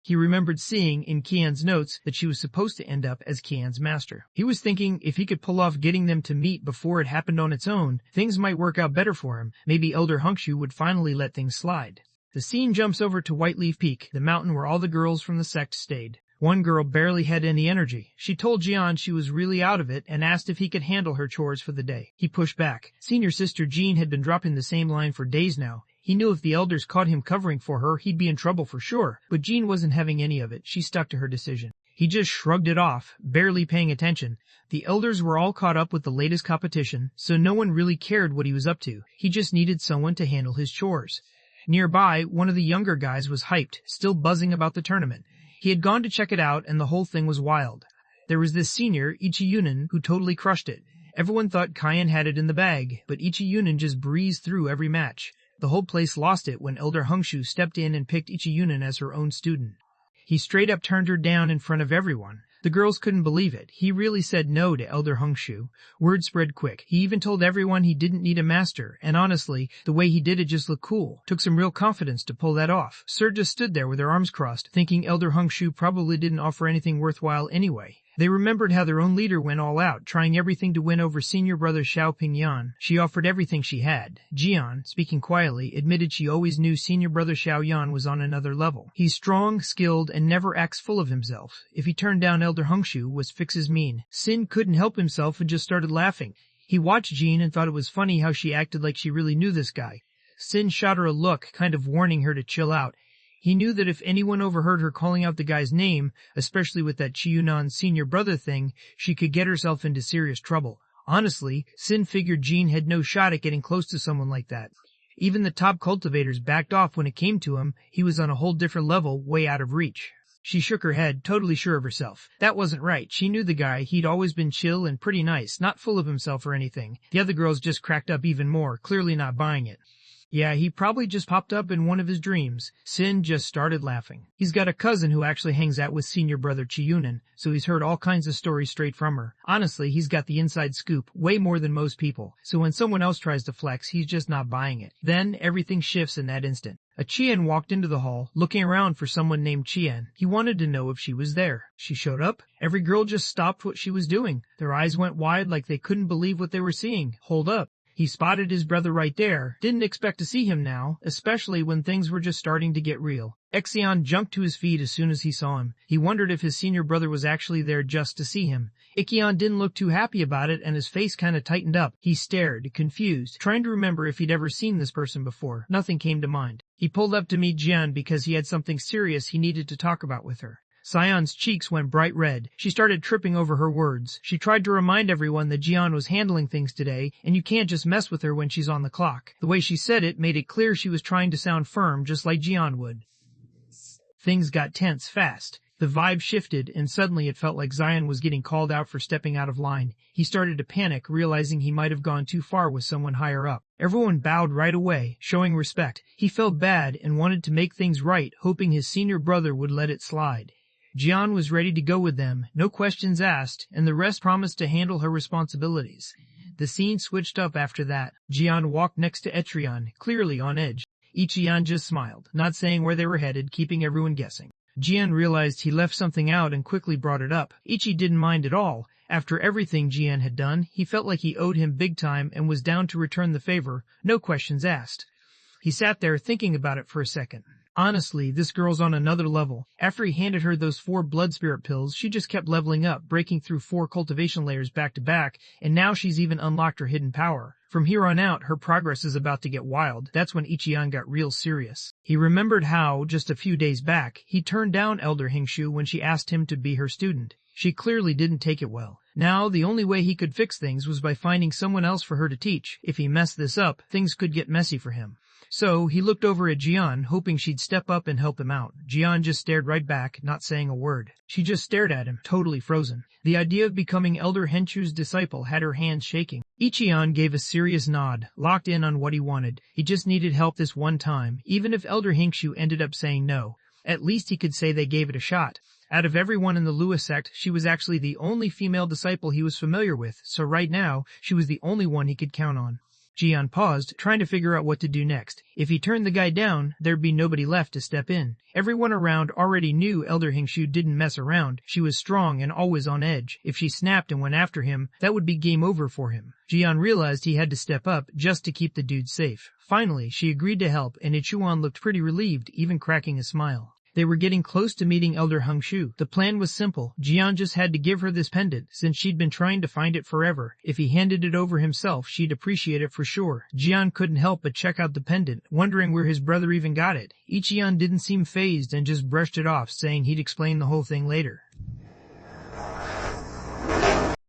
He remembered seeing in Kian's notes that she was supposed to end up as Kian's master. He was thinking if he could pull off getting them to meet before it happened on its own, things might work out better for him. Maybe Elder Hengshu would finally let things slide. The scene jumps over to Whiteleaf Peak, the mountain where all the girls from the sect stayed. One girl barely had any energy. She told Jian she was really out of it and asked if he could handle her chores for the day. He pushed back. Senior sister Jean had been dropping the same line for days now. He knew if the elders caught him covering for her, he'd be in trouble for sure. But Jean wasn't having any of it. She stuck to her decision. He just shrugged it off, barely paying attention. The elders were all caught up with the latest competition, so no one really cared what he was up to. He just needed someone to handle his chores. Nearby, one of the younger guys was hyped, still buzzing about the tournament. He had gone to check it out, and the whole thing was wild. There was this senior, Ichi Yunin, who totally crushed it. Everyone thought Kian had it in the bag, but Ichi Yunin just breezed through every match. The whole place lost it when Elder Hengshu stepped in and picked Ichi Yunin as her own student. He straight up turned her down in front of everyone. The girls couldn't believe it. He really said no to Elder Hengshu. Word spread quick. He even told everyone he didn't need a master, and honestly, the way he did it just looked cool. Took some real confidence to pull that off. Sir just stood there with their arms crossed, thinking Elder Hengshu probably didn't offer anything worthwhile anyway. They remembered how their own leader went all out, trying everything to win over senior brother Xiao Pingyan. She offered everything she had. Jian, speaking quietly, admitted she always knew senior brother Xiao Yan was on another level. He's strong, skilled, and never acts full of himself. If he turned down Elder Hengshu, was Fix's mean. Sin couldn't help himself and just started laughing. He watched Jean and thought it was funny how she acted like she really knew this guy. Sin shot her a look, kind of warning her to chill out. He knew that if anyone overheard her calling out the guy's name, especially with that Chiyunan senior brother thing, she could get herself into serious trouble. Honestly, Sin figured Jean had no shot at getting close to someone like that. Even the top cultivators backed off when it came to him. He was on a whole different level, way out of reach. She shook her head, totally sure of herself. That wasn't right. She knew the guy. He'd always been chill and pretty nice, not full of himself or anything. The other girls just cracked up even more, clearly not buying it. Yeah, he probably just popped up in one of his dreams. Sin just started laughing. He's got a cousin who actually hangs out with senior brother Chiyunan, so he's heard all kinds of stories straight from her. Honestly, he's got the inside scoop, way more than most people, so when someone else tries to flex, he's just not buying it. Then, everything shifts in that instant. A Chien walked into the hall, looking around for someone named Chien. He wanted to know if she was there. She showed up. Every girl just stopped what she was doing. Their eyes went wide like they couldn't believe what they were seeing. Hold up. He spotted his brother right there. Didn't expect to see him now, especially when things were just starting to get real. Exion jumped to his feet as soon as he saw him. He wondered if his senior brother was actually there just to see him. Ikion didn't look too happy about it, and his face kind of tightened up. He stared, confused, trying to remember if he'd ever seen this person before. Nothing came to mind. He pulled up to meet Jian because he had something serious he needed to talk about with her. Sion's cheeks went bright red. She started tripping over her words. She tried to remind everyone that Jian was handling things today, and you can't just mess with her when she's on the clock. The way she said it made it clear she was trying to sound firm just like Jian would. Things got tense fast. The vibe shifted, and suddenly it felt like Zion was getting called out for stepping out of line. He started to panic, realizing he might have gone too far with someone higher up. Everyone bowed right away, showing respect. He felt bad and wanted to make things right, hoping his senior brother would let it slide. Jian was ready to go with them, no questions asked, and the rest promised to handle her responsibilities. The scene switched up after that. Jian walked next to Etrian, clearly on edge. Ichian just smiled, not saying where they were headed, keeping everyone guessing. Jian realized he left something out and quickly brought it up. Ichi didn't mind at all. After everything Jian had done, he felt like he owed him big time and was down to return the favor, no questions asked. He sat there thinking about it for a second. Honestly, this girl's on another level. After he handed her those 4 blood spirit pills, she just kept leveling up, breaking through 4 cultivation layers back to back, and now she's even unlocked her hidden power. From here on out, her progress is about to get wild. That's when Ichian got real serious. He remembered how, just a few days back, he turned down Elder Hingshu when she asked him to be her student. She clearly didn't take it well. Now, the only way he could fix things was by finding someone else for her to teach. If he messed this up, things could get messy for him. So, he looked over at Jian, hoping she'd step up and help him out. Jian just stared right back, not saying a word. She just stared at him, totally frozen. The idea of becoming Elder Henshu's disciple had her hands shaking. Ichian gave a serious nod, locked in on what he wanted. He just needed help this one time, even if Elder Henshu ended up saying no. At least he could say they gave it a shot. Out of everyone in the Lewis sect, she was actually the only female disciple he was familiar with, so right now, she was the only one he could count on. Jian paused, trying to figure out what to do next. If he turned the guy down, there'd be nobody left to step in. Everyone around already knew Elder Hingshu didn't mess around. She was strong and always on edge. If she snapped and went after him, that would be game over for him. Jian realized he had to step up just to keep the dude safe. Finally, she agreed to help, and Ichuan looked pretty relieved, even cracking a smile. They were getting close to meeting Elder Hingshu. The plan was simple. Jian just had to give her this pendant, since she'd been trying to find it forever. If he handed it over himself, she'd appreciate it for sure. Jian couldn't help but check out the pendant, wondering where his brother even got it. Ichian didn't seem fazed and just brushed it off, saying he'd explain the whole thing later.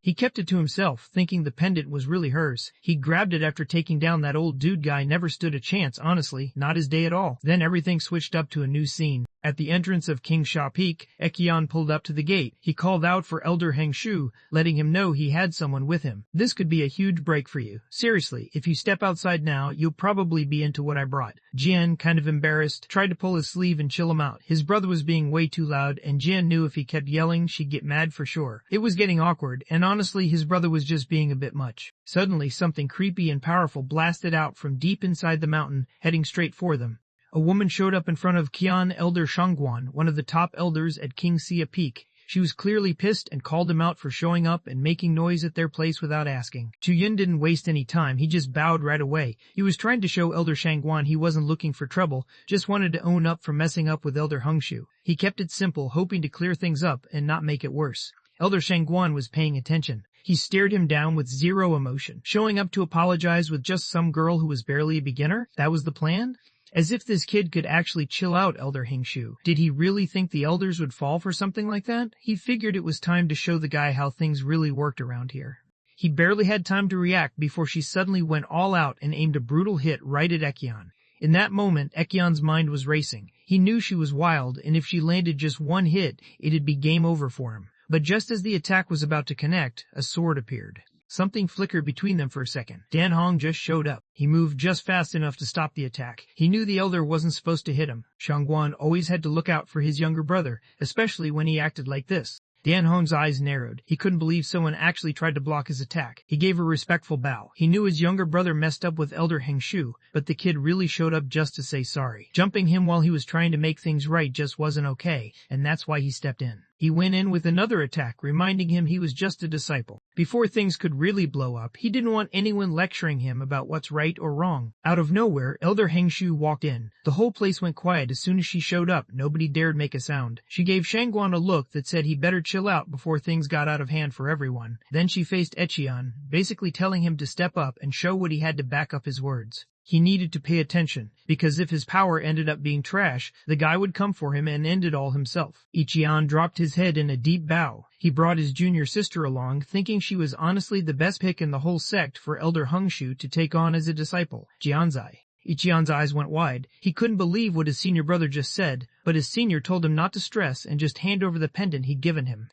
He kept it to himself, thinking the pendant was really hers. He grabbed it after taking down that old dude guy. Never stood a chance, honestly, not his day at all. Then everything switched up to a new scene. At the entrance of King Sha Peak, Ekian pulled up to the gate. He called out for Elder Hingshu, letting him know he had someone with him. This could be a huge break for you. Seriously, if you step outside now, you'll probably be into what I brought. Jian, kind of embarrassed, tried to pull his sleeve and chill him out. His brother was being way too loud, and Jian knew if he kept yelling, she'd get mad for sure. It was getting awkward, and honestly, his brother was just being a bit much. Suddenly, something creepy and powerful blasted out from deep inside the mountain, heading straight for them. A woman showed up in front of Qian Elder Shangguan, one of the top elders at King Sia Peak. She was clearly pissed and called him out for showing up and making noise at their place without asking. Chuyun didn't waste any time, he just bowed right away. He was trying to show Elder Shangguan he wasn't looking for trouble, just wanted to own up for messing up with Elder Hingshu. He kept it simple, hoping to clear things up and not make it worse. Elder Shangguan was paying attention. He stared him down with zero emotion, showing up to apologize with just some girl who was barely a beginner. That was the plan? As if this kid could actually chill out Elder Hingshu. Did he really think the elders would fall for something like that? He figured it was time to show the guy how things really worked around here. He barely had time to react before she suddenly went all out and aimed a brutal hit right at Ekian. In that moment, Ekian's mind was racing. He knew she was wild, and if she landed just one hit, it'd be game over for him. But just as the attack was about to connect, a sword appeared. Something flickered between them for a second. Dan Hong just showed up. He moved just fast enough to stop the attack. He knew the elder wasn't supposed to hit him. Shangguan always had to look out for his younger brother, especially when he acted like this. Dan Hong's eyes narrowed. He couldn't believe someone actually tried to block his attack. He gave a respectful bow. He knew his younger brother messed up with Elder Hingshu, but the kid really showed up just to say sorry. Jumping him while he was trying to make things right just wasn't okay, and that's why he stepped in. He went in with another attack, reminding him he was just a disciple. Before things could really blow up, he didn't want anyone lecturing him about what's right or wrong. Out of nowhere, Elder Hingshu walked in. The whole place went quiet as soon as she showed up. Nobody dared make a sound. She gave Shangguan a look that said he better chill out before things got out of hand for everyone. Then she faced Echian, basically telling him to step up and show what he had to back up his words. He needed to pay attention, because if his power ended up being trash, the guy would come for him and end it all himself. Ichian dropped his head in a deep bow. He brought his junior sister along, thinking she was honestly the best pick in the whole sect for Elder Hungshu to take on as a disciple, Jianzai. Ichian's eyes went wide. He couldn't believe what his senior brother just said, but his senior told him not to stress and just hand over the pendant he'd given him.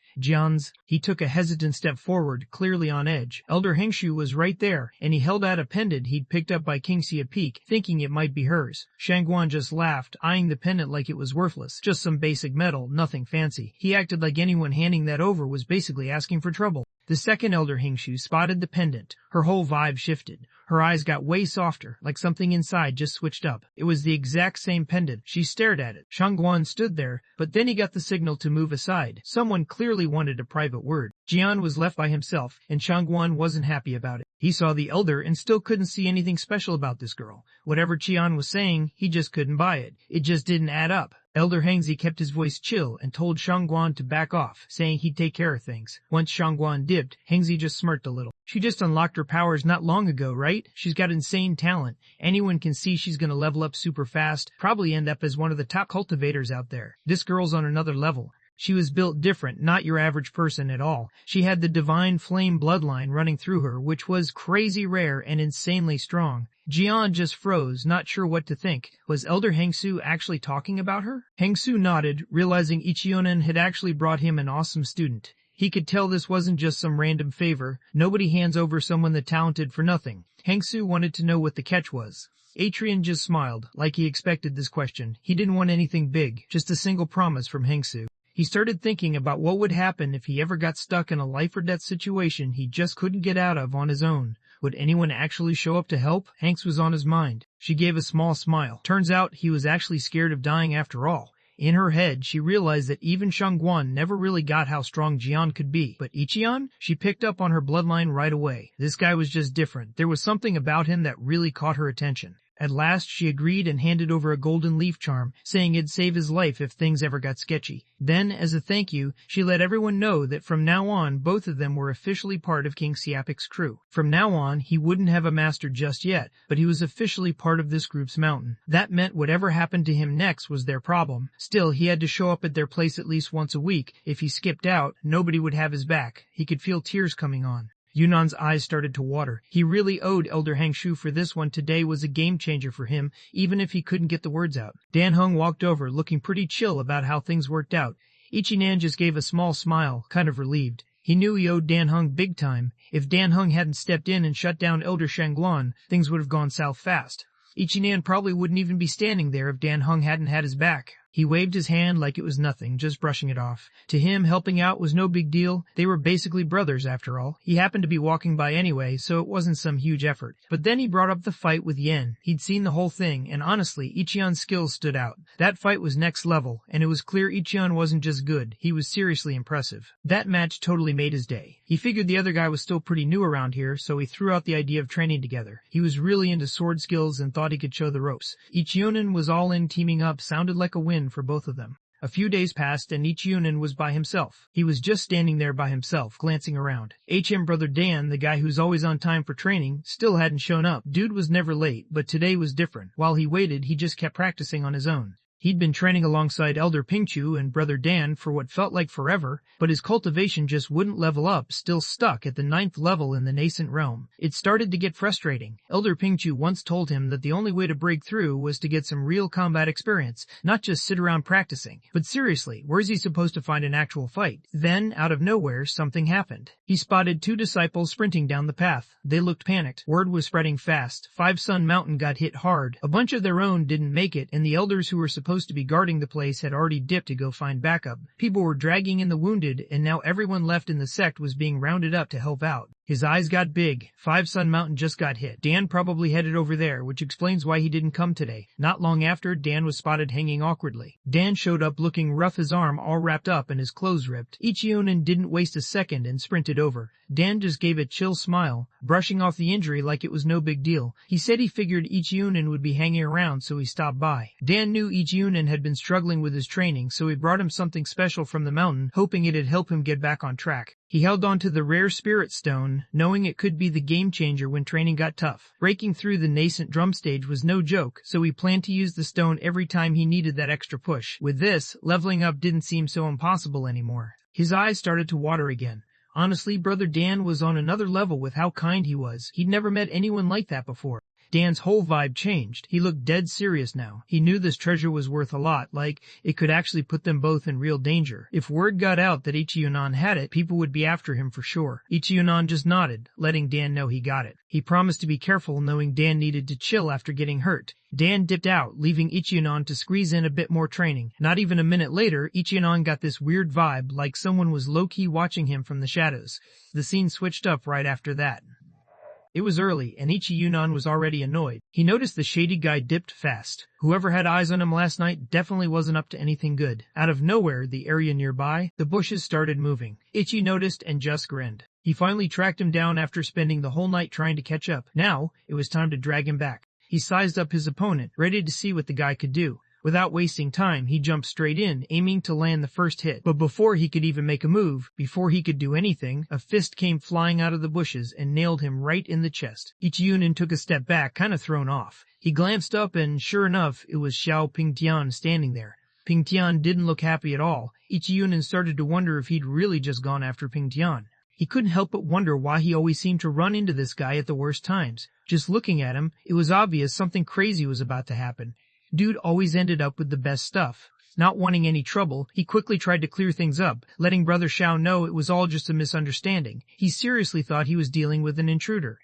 He took a hesitant step forward, clearly on edge. Elder Hengshu was right there, and he held out a pendant he'd picked up by Kingxia Peak, thinking it might be hers. Shangguan just laughed, eyeing the pendant like it was worthless. Just some basic metal, nothing fancy. He acted like anyone handing that over was basically asking for trouble. The second Elder Hengshu spotted the pendant. Her whole vibe shifted. Her eyes got way softer, like something inside just switched up. It was the exact same pendant. She stared at it. Shangguan stood there, but then he got the signal to move aside. Someone clearly wanted a private word. Jian was left by himself, and Shangguan wasn't happy about it. He saw the elder and still couldn't see anything special about this girl. Whatever Jian was saying, he just couldn't buy it. It just didn't add up. Elder Hengzi kept his voice chill and told Shangguan to back off, saying he'd take care of things. Once Shangguan dipped, Hengzi just smirked a little. She just unlocked her powers not long ago, right? She's got insane talent. Anyone can see she's gonna level up super fast, probably end up as one of the top cultivators out there. This girl's on another level. She was built different, not your average person at all. She had the divine flame bloodline running through her, which was crazy rare and insanely strong. Jian just froze, not sure what to think. Was Elder Hengsu actually talking about her? Hengsu nodded, realizing Ichionen had actually brought him an awesome student. He could tell this wasn't just some random favor. Nobody hands over someone that talented for nothing. Hengsu wanted to know what the catch was. Atrian just smiled, like he expected this question. He didn't want anything big, just a single promise from Hengsu. He started thinking about what would happen if he ever got stuck in a life-or-death situation he just couldn't get out of on his own. Would anyone actually show up to help? Hanks was on his mind. She gave a small smile. Turns out he was actually scared of dying after all. In her head, she realized that even Shangguan never really got how strong Jian could be. But Ichian? She picked up on her bloodline right away. This guy was just different. There was something about him that really caught her attention. At last, she agreed and handed over a golden leaf charm, saying it'd save his life if things ever got sketchy. Then, as a thank you, she let everyone know that from now on, both of them were officially part of King Siapic's crew. From now on, he wouldn't have a master just yet, but he was officially part of this group's mountain. That meant whatever happened to him next was their problem. Still, he had to show up at their place at least once a week. If he skipped out, nobody would have his back. He could feel tears coming on. Yunan's eyes started to water. He really owed Elder Hengshu for this one. Today was a game changer for him, even if he couldn't get the words out. Dan Heng walked over, looking pretty chill about how things worked out. Ichinan just gave a small smile, kind of relieved. He knew he owed Dan Heng big time. If Dan Heng hadn't stepped in and shut down Elder Shangguan, things would have gone south fast. Ichinan probably wouldn't even be standing there if Dan Heng hadn't had his back. He waved his hand like it was nothing, just brushing it off. To him, helping out was no big deal. They were basically brothers, after all. He happened to be walking by anyway, so it wasn't some huge effort. But then he brought up the fight with Yen. He'd seen the whole thing, and honestly, Ichian's skills stood out. That fight was next level, and it was clear Ichian wasn't just good. He was seriously impressive. That match totally made his day. He figured the other guy was still pretty new around here, so he threw out the idea of training together. He was really into sword skills and thought he could show the ropes. Ichionen was all in. Teaming up sounded like a win for both of them. A few days passed and Ichionen was by himself. He was just standing there by himself, glancing around. HM brother Dan, the guy who's always on time for training, still hadn't shown up. Dude was never late, but today was different. While he waited, he just kept practicing on his own. He'd been training alongside Elder Pingchu and Brother Dan for what felt like forever, but his cultivation just wouldn't level up, still stuck at the 9th level in the nascent realm. It started to get frustrating. Elder Pingchu once told him that the only way to break through was to get some real combat experience, not just sit around practicing. But seriously, where's he supposed to find an actual fight? Then, out of nowhere, something happened. He spotted 2 disciples sprinting down the path. They looked panicked. Word was spreading fast. 5 Sun Mountain got hit hard. A bunch of their own didn't make it, and the elders who were supposed to be guarding the place had already dipped to go find backup. People were dragging in the wounded, and now everyone left in the sect was being rounded up to help out. His eyes got big. 5 Sun Mountain just got hit. Dan probably headed over there, which explains why he didn't come today. Not long after, Dan was spotted hanging awkwardly. Dan showed up looking rough, his arm all wrapped up and his clothes ripped. Ichionen didn't waste a second and sprinted over. Dan just gave a chill smile, brushing off the injury like it was no big deal. He said he figured Ichionen would be hanging around, so he stopped by. Dan knew Ichionen had been struggling with his training, so he brought him something special from the mountain, hoping it'd help him get back on track. He held on to the rare spirit stone, knowing it could be the game changer when training got tough. Breaking through the nascent drum stage was no joke, so he planned to use the stone every time he needed that extra push. With this, leveling up didn't seem so impossible anymore. His eyes started to water again. Honestly, Brother Dan was on another level with how kind he was. He'd never met anyone like that before. Dan's whole vibe changed. He looked dead serious now. He knew this treasure was worth a lot, like it could actually put them both in real danger. If word got out that Ichiyunan had it, people would be after him for sure. Ichiyunan just nodded, letting Dan know he got it. He promised to be careful, knowing Dan needed to chill after getting hurt. Dan dipped out, leaving Ichiyunan to squeeze in a bit more training. Not even a minute later, Ichiyunan got this weird vibe, like someone was low-key watching him from the shadows. The scene switched up right after that. It was early, and Ichiyunan was already annoyed. He noticed the shady guy dipped fast. Whoever had eyes on him last night definitely wasn't up to anything good. Out of nowhere, the area nearby, the bushes started moving. Ichi noticed and just grinned. He finally tracked him down after spending the whole night trying to catch up. Now, it was time to drag him back. He sized up his opponent, ready to see what the guy could do. Without wasting time, he jumped straight in, aiming to land the first hit. But before he could even make a move, before he could do anything, a fist came flying out of the bushes and nailed him right in the chest. Ichiyunan took a step back, kind of thrown off. He glanced up and, sure enough, it was Xiao Pingtian standing there. Pingtian didn't look happy at all. Ichiyunan started to wonder if he'd really just gone after Pingtian. He couldn't help but wonder why he always seemed to run into this guy at the worst times. Just looking at him, it was obvious something crazy was about to happen. Dude always ended up with the best stuff. Not wanting any trouble, he quickly tried to clear things up, letting Brother Xiao know it was all just a misunderstanding. He seriously thought he was dealing with an intruder.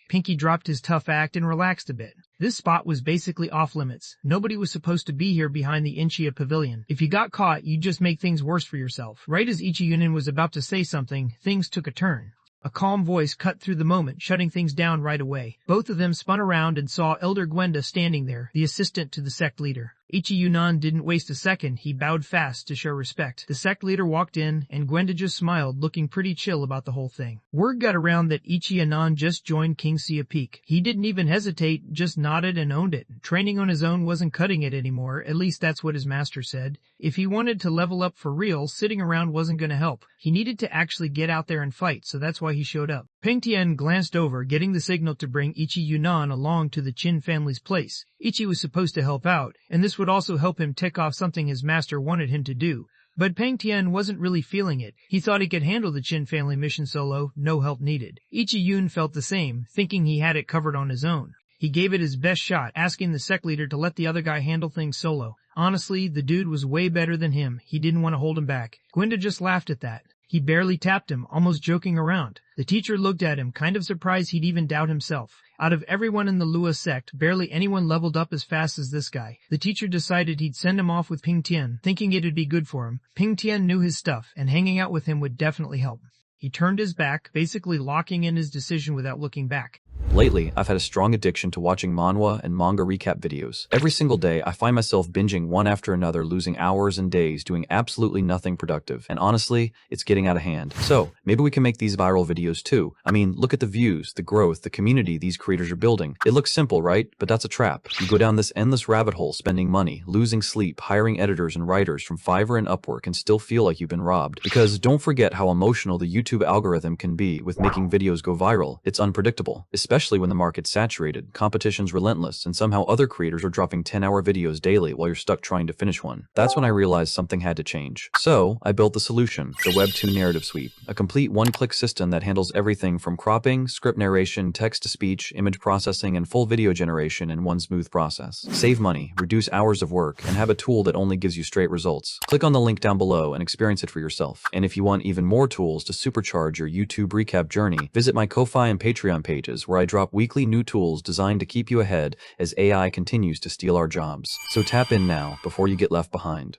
Pinky dropped his tough act and relaxed a bit. This spot was basically off limits. Nobody was supposed to be here behind the Inchia Pavilion. If you got caught, you'd just make things worse for yourself. Right as Ichiyunan was about to say something, things took a turn. A calm voice cut through the moment, shutting things down right away. Both of them spun around and saw Elder Gwenda standing there, the assistant to the sect leader. Ichiyunan didn't waste a second. He bowed fast to show respect. The sect leader walked in, and Gwenda just smiled, looking pretty chill about the whole thing. Word got around that Ichiyunan just joined King Sia Peak. He didn't even hesitate, just nodded and owned it. Training on his own wasn't cutting it anymore, at least that's what his master said. If he wanted to level up for real, sitting around wasn't going to help. He needed to actually get out there and fight, so that's why he showed up. Peng Tian glanced over, getting the signal to bring Ichiyunan along to the Qin family's place. Ichi was supposed to help out, and this would also help him tick off something his master wanted him to do. But Peng Tian wasn't really feeling it. He thought he could handle the Qin family mission solo, no help needed. Ichiyun felt the same, thinking he had it covered on his own. He gave it his best shot, asking the sect leader to let the other guy handle things solo. Honestly, the dude was way better than him. He didn't want to hold him back. Gwenda just laughed at that. He barely tapped him, almost joking around. The teacher looked at him, kind of surprised he'd even doubt himself. Out of everyone in the Lua sect, barely anyone leveled up as fast as this guy. The teacher decided he'd send him off with Ping Tian, thinking it'd be good for him. Ping Tian knew his stuff, and hanging out with him would definitely help. He turned his back, basically locking in his decision without looking back. Lately, I've had a strong addiction to watching manhwa and manga recap videos. Every single day, I find myself binging one after another, losing hours and days doing absolutely nothing productive. And honestly, it's getting out of hand. So, maybe we can make these viral videos too. I mean, look at the views, the growth, the community these creators are building. It looks simple, right? But that's a trap. You go down this endless rabbit hole, spending money, losing sleep, hiring editors and writers from Fiverr and Upwork, and still feel like you've been robbed. Because don't forget how emotional the YouTube algorithm can be with making videos go viral. It's unpredictable, especially when the market's saturated, competition's relentless, and somehow other creators are dropping 10-hour videos daily while you're stuck trying to finish one. That's when I realized something had to change. So, I built the solution, the Web2 Narrative Suite, a complete one-click system that handles everything from cropping, script narration, text-to-speech, image processing, and full video generation in one smooth process. Save money, reduce hours of work, and have a tool that only gives you straight results. Click on the link down below and experience it for yourself. And if you want even more tools to supercharge your YouTube recap journey, visit my Ko-Fi and Patreon pages where I drop weekly new tools designed to keep you ahead as AI continues to steal our jobs. So tap in now before you get left behind.